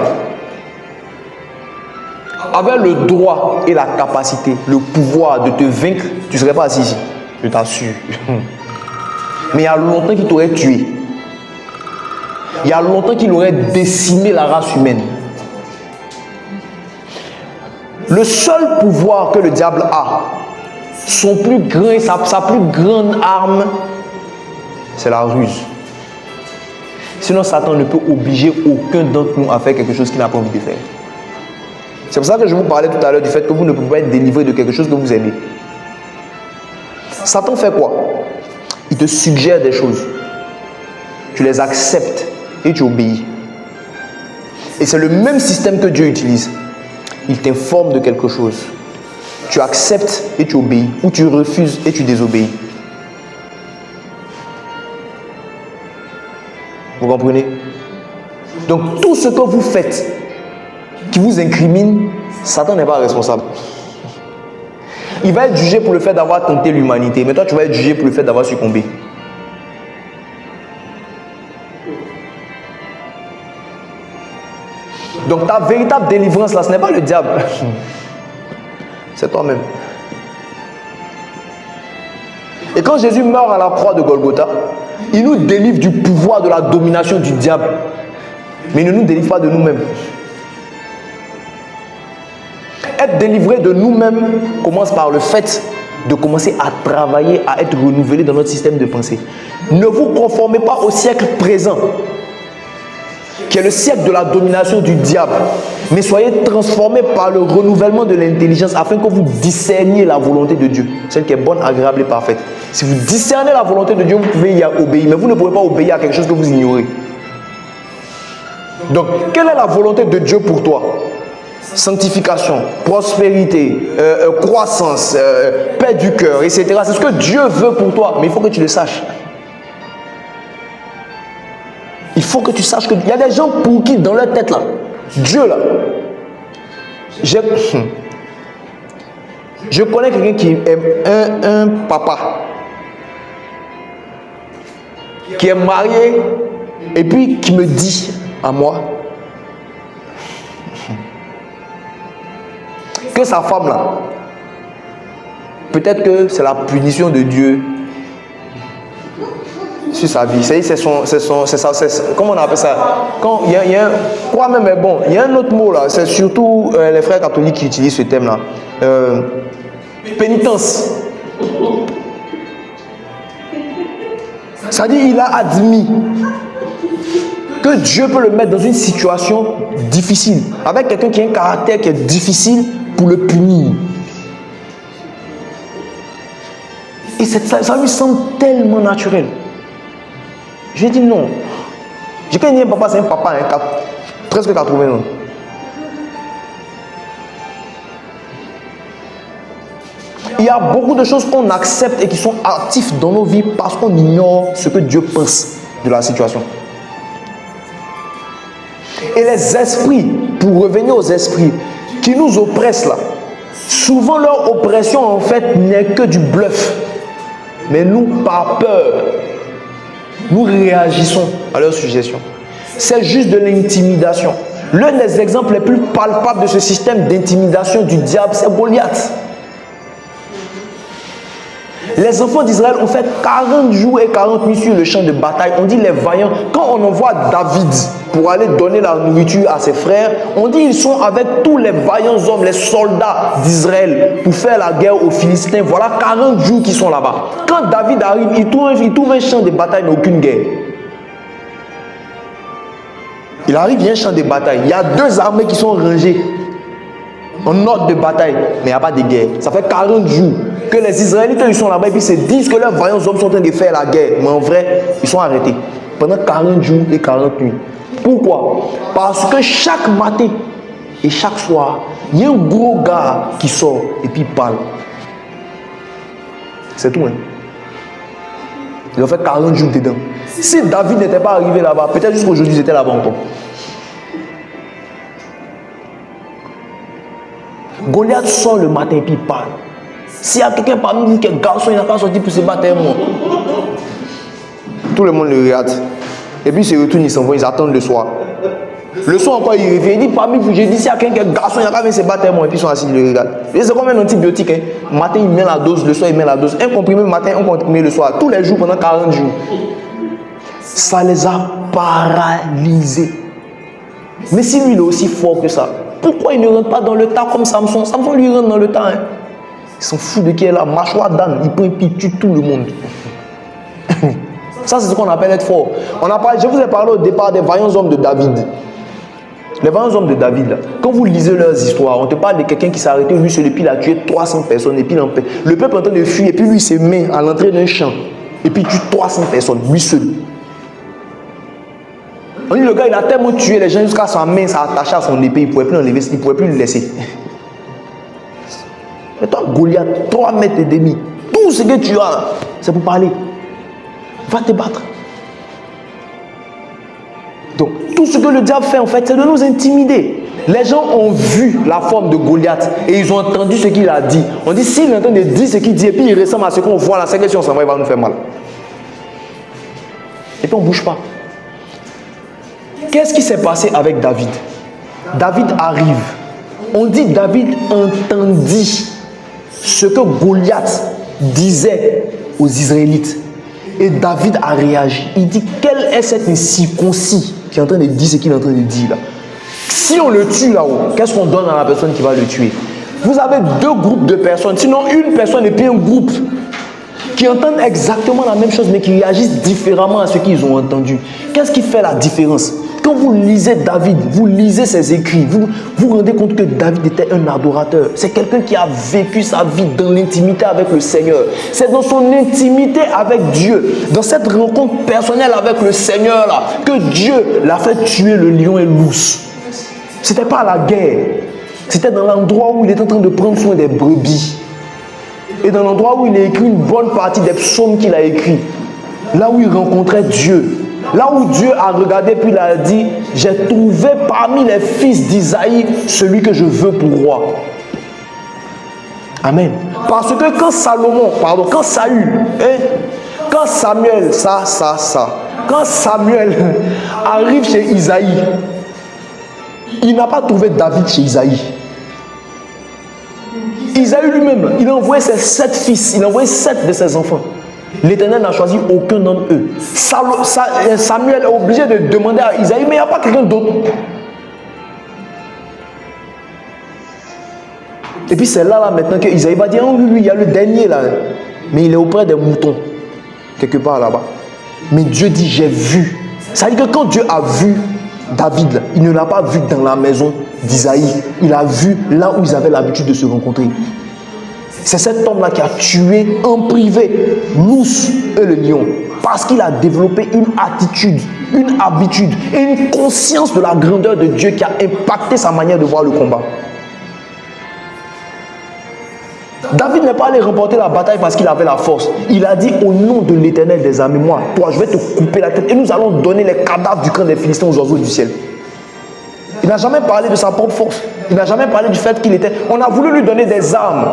avait le droit et la capacité, le pouvoir de te vaincre, tu ne serais pas assis ici. Je t'assure. Mais il y a longtemps qu'il t'aurait tué. Il y a longtemps qu'il aurait décimé la race humaine. Le seul pouvoir que le diable a, son plus grand, sa plus grande arme, c'est la ruse. Sinon, Satan ne peut obliger aucun d'entre nous à faire quelque chose qu'il n'a pas envie de faire. C'est pour ça que je vous parlais tout à l'heure du fait que vous ne pouvez pas être délivré de quelque chose que vous aimez. Satan fait quoi? Il te suggère des choses. Tu les acceptes et tu obéis. Et c'est le même système que Dieu utilise. Il t'informe de quelque chose. Tu acceptes et tu obéis. Ou tu refuses et tu désobéis. Vous comprenez? Donc tout ce que vous faites qui vous incrimine, Satan n'est pas responsable. Il va être jugé pour le fait d'avoir tenté l'humanité, mais toi tu vas être jugé pour le fait d'avoir succombé. Donc ta véritable délivrance là, ce n'est pas le diable, c'est toi-même. Et quand Jésus meurt à la croix de Golgotha, il nous délivre du pouvoir de la domination du diable, mais il ne nous délivre pas de nous-mêmes. Être délivré de nous-mêmes commence par le fait de commencer à travailler, à être renouvelé dans notre système de pensée. Ne vous conformez pas au siècle présent, qui est le siècle de la domination du diable, mais soyez transformés par le renouvellement de l'intelligence afin que vous discerniez la volonté de Dieu, celle qui est bonne, agréable et parfaite. Si vous discernez la volonté de Dieu, vous pouvez y obéir, mais vous ne pouvez pas obéir à quelque chose que vous ignorez. Donc, quelle est la volonté de Dieu pour toi? Sanctification, prospérité, croissance, paix du cœur, etc. C'est ce que Dieu veut pour toi, mais il faut que tu le saches. Il faut que tu saches qu'il y a des gens pour qui, dans leur tête là, Dieu là, je connais quelqu'un qui est un papa qui est marié et puis qui me dit à moi que sa femme là, peut-être que c'est la punition de Dieu sur sa vie. Comment on appelle ça? Quand il y a quoi même, mais bon, il y a un autre mot là, c'est surtout les frères catholiques qui utilisent ce thème là. Pénitence. C'est-à-dire, il a admis que Dieu peut le mettre dans une situation difficile, avec quelqu'un qui a un caractère qui est difficile pour le punir. Et ça lui semble tellement naturel. J'ai dit non. J'ai dit un papa, c'est un papa, presque 80 ans. Il y a beaucoup de choses qu'on accepte et qui sont actifs dans nos vies parce qu'on ignore ce que Dieu pense de la situation. Et les esprits, pour revenir aux esprits qui nous oppressent là, souvent leur oppression en fait n'est que du bluff. Mais nous, par peur, nous réagissons à leur suggestion. C'est juste de l'intimidation. L'un des exemples les plus palpables de ce système d'intimidation du diable, c'est Goliath. Les enfants d'Israël ont fait 40 jours et 40 nuits sur le champ de bataille. On dit les vaillants. Quand on envoie David pour aller donner la nourriture à ses frères, on dit ils sont avec tous les vaillants hommes, les soldats d'Israël pour faire la guerre aux Philistins. Voilà 40 jours qu'ils sont là-bas. Quand David arrive, il trouve un champ de bataille, mais aucune guerre. Il arrive, il y a un champ de bataille. Il y a deux armées qui sont rangées en ordre de bataille, mais il n'y a pas de guerre. Ça fait 40 jours que les Israélites ils sont là-bas et puis se disent que leurs vaillants hommes sont en train de faire la guerre. Mais en vrai, ils sont arrêtés pendant 40 jours et 40 nuits. Pourquoi? Parce que chaque matin et chaque soir, il y a un gros gars qui sort et puis il parle. C'est tout. Hein? Ils ont fait 40 jours dedans. Si David n'était pas arrivé là-bas, peut-être jusqu'aujourd'hui, ils étaient là-bas encore. Goliath sort le matin et puis il parle. S'il y a quelqu'un parmi vous qui est garçon, il n'a pas sorti pour se battre avec moi. Tout le monde le regarde. Et puis il se retourne, ils s'en vont, ils attendent le soir. Le soir encore, il revient, il dit parmi vous, j'ai dit s'il y a quelqu'un qui est garçon, il n'a pas venir se battre avec moi. Et puis ils sont assis, ils le regardent. C'est comme un antibiotique. Hein. Le matin, il met la dose, le soir, il met la dose. Un comprimé le matin, un comprimé le soir. Tous les jours pendant 40 jours. Ça les a paralysés. Mais si lui, il est aussi fort que ça, pourquoi il ne rentre pas dans le tas comme Samson? Samson lui rentre dans le tas. Hein. Ils sont fous de qui est là. Mâchoire d'âne, il prend et puis il tue tout le monde. Ça, c'est ce qu'on appelle être fort. Je vous ai parlé au départ des vaillants hommes de David. Les vaillants hommes de David, là, quand vous lisez leurs histoires, on te parle de quelqu'un qui s'est arrêté, lui seul, et puis il a tué 300 personnes, et puis le peuple est en train de fuir, et puis lui il se met à l'entrée d'un champ, et puis il tue 300 personnes, lui seul. On dit le gars, il a tellement tué les gens jusqu'à sa main, ça a attaché à son épée, il ne pouvait plus l'enlever, il ne pouvait plus le laisser. Mais toi, Goliath, 3 mètres et demi, tout ce que tu as là, c'est pour parler. Va te battre. Donc, tout ce que le diable fait, en fait, c'est de nous intimider. Les gens ont vu la forme de Goliath et ils ont entendu ce qu'il a dit. On dit, s'il est en train de dire ce qu'il dit et puis il ressemble à ce qu'on voit là, c'est que si on s'en va, il va nous faire mal. Et puis on ne bouge pas. Qu'est-ce qui s'est passé avec David? David arrive. On dit David entendit ce que Goliath disait aux Israélites. Et David a réagi. Il dit, quel est cet incirconcis qui est en train de dire ce qu'il est en train de dire là? Si on le tue là-haut, qu'est-ce qu'on donne à la personne qui va le tuer? Vous avez 2 groupes de personnes, sinon une personne et puis un groupe qui entendent exactement la même chose mais qui réagissent différemment à ce qu'ils ont entendu. Qu'est-ce qui fait la différence? Quand vous lisez David, vous lisez ses écrits, vous vous rendez compte que David était un adorateur. C'est quelqu'un qui a vécu sa vie dans l'intimité avec le Seigneur. C'est dans son intimité avec Dieu, dans cette rencontre personnelle avec le Seigneur là, que Dieu l'a fait tuer le lion et l'ours. C'était pas la guerre. C'était dans l'endroit où il était en train de prendre soin des brebis. Et dans l'endroit où il a écrit une bonne partie des psaumes qu'il a écrits. Là où il rencontrait Dieu. Là où Dieu a regardé puis il a dit, j'ai trouvé parmi les fils d'Isaïe celui que je veux pour roi. Amen. Parce que quand Saül, quand Samuel, quand Samuel arrive chez Isaïe, il n'a pas trouvé David chez Isaïe. Isaïe lui-même, il a envoyé ses 7 fils, il a envoyé 7 de ses enfants. L'Éternel n'a choisi aucun d'entre eux. Samuel est obligé de demander à Isaïe, mais il n'y a pas quelqu'un d'autre. Et puis c'est là maintenant que Isaïe va dire, oh oui, il y a le dernier là. Mais il est auprès des moutons, quelque part là-bas. Mais Dieu dit, j'ai vu. Ça veut dire que quand Dieu a vu David, là, il ne l'a pas vu dans la maison d'Isaïe. Il a vu là où ils avaient l'habitude de se rencontrer. C'est cet homme-là qui a tué en privé l'ours et le lion. Parce qu'il a développé une attitude, une habitude et une conscience de la grandeur de Dieu qui a impacté sa manière de voir le combat. David n'est pas allé remporter la bataille parce qu'il avait la force. Il a dit au nom de l'Éternel des armées, moi, toi, je vais te couper la tête et nous allons donner les cadavres du camp des Philistins aux oiseaux du ciel. Il n'a jamais parlé de sa propre force. Il n'a jamais parlé du fait qu'il était... On a voulu lui donner des armes,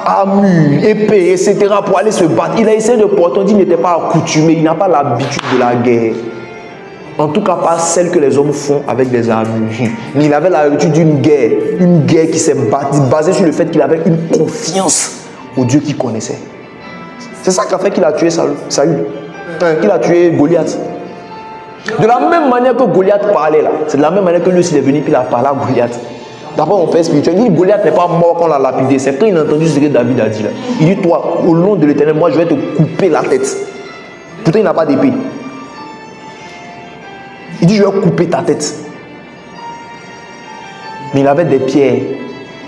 armures, épées, etc. pour aller se battre. Il a essayé de porter, on dit qu'il n'était pas accoutumé, il n'a pas l'habitude de la guerre. En tout cas, pas celle que les hommes font avec des armures. Mais il avait l'habitude d'une guerre qui s'est basée sur le fait qu'il avait une confiance au Dieu qu'il connaissait. C'est ça qui a fait qu'il a tué Saül, qu'il a tué Goliath. De la même manière que Goliath parlait là, c'est de la même manière que lui aussi est venu et il a parlé à Goliath. D'après mon père spirituel, il dit Goliath n'est pas mort quand on l'a lapidé. C'est quand il a entendu ce que David a dit là. Il dit toi, au nom de l'Éternel, moi je vais te couper la tête. Pourtant il n'a pas d'épée. Il dit je vais couper ta tête. Mais il avait des pierres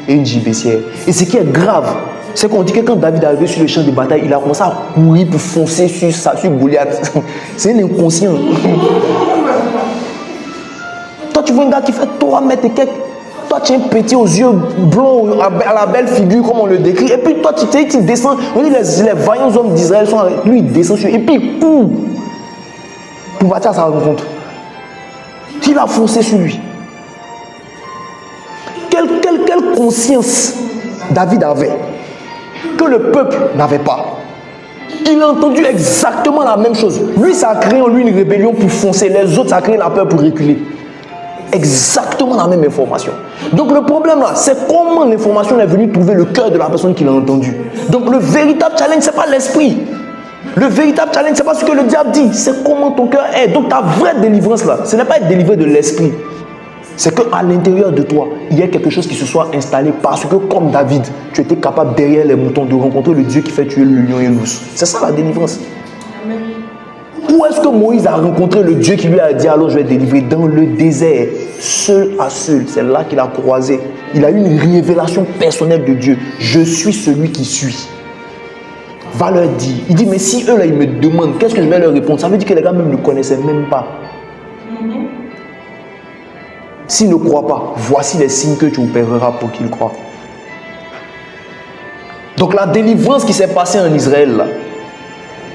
et une gibecière. Et ce qui est grave, c'est qu'on dit que quand David est arrivé sur le champ de bataille, il a commencé à courir pour foncer sur Goliath. C'est un inconscient. Toi tu vois un gars qui fait 3 mètres et quelques. Toi tu es un petit aux yeux blonds, à la belle figure comme on le décrit. Et puis toi tu descends. On dit les vaillants hommes d'Israël sont avec lui, il descend sur lui. Et puis il court pour partir à sa rencontre. Il a foncé sur lui. Quelle conscience David avait que le peuple n'avait pas. Il a entendu exactement la même chose. Lui, ça a créé en lui une rébellion pour foncer. Les autres, ça a créé la peur pour reculer. Exactement la même information. Donc le problème là, c'est comment l'information est venue trouver le cœur de la personne qui l'a entendu. Donc le véritable challenge, c'est pas l'esprit. Le véritable challenge, c'est pas ce que le diable dit, c'est comment ton cœur est. Donc ta vraie délivrance là, ce n'est pas être délivré de l'esprit. C'est qu'à l'intérieur de toi, il y a quelque chose qui se soit installé parce que comme David, tu étais capable derrière les moutons de rencontrer le Dieu qui fait tuer le lion et l'ours. C'est ça la délivrance. Amen. Où est-ce que Moïse a rencontré le Dieu qui lui a dit alors je vais te délivrer? Dans le désert, seul à seul. C'est là qu'il a croisé. Il a eu une révélation personnelle de Dieu. Je suis celui qui suis. Va leur dire. Il dit mais si eux là ils me demandent qu'est-ce que je vais leur répondre, ça veut dire que les gars même ne connaissaient même pas. S'ils ne croient pas, voici les signes que tu opéreras pour qu'ils croient. Donc la délivrance qui s'est passée en Israël, là,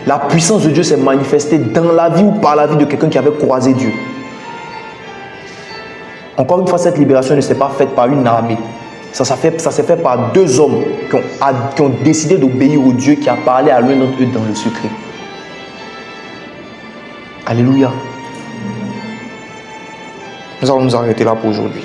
la puissance de Dieu s'est manifestée dans la vie ou par la vie de quelqu'un qui avait croisé Dieu. Encore une fois, cette libération ne s'est pas faite par une armée. Ça s'est fait par 2 hommes qui ont décidé d'obéir au Dieu qui a parlé à l'un d'entre eux dans le secret. Alléluia. Nous allons nous arrêter là pour aujourd'hui.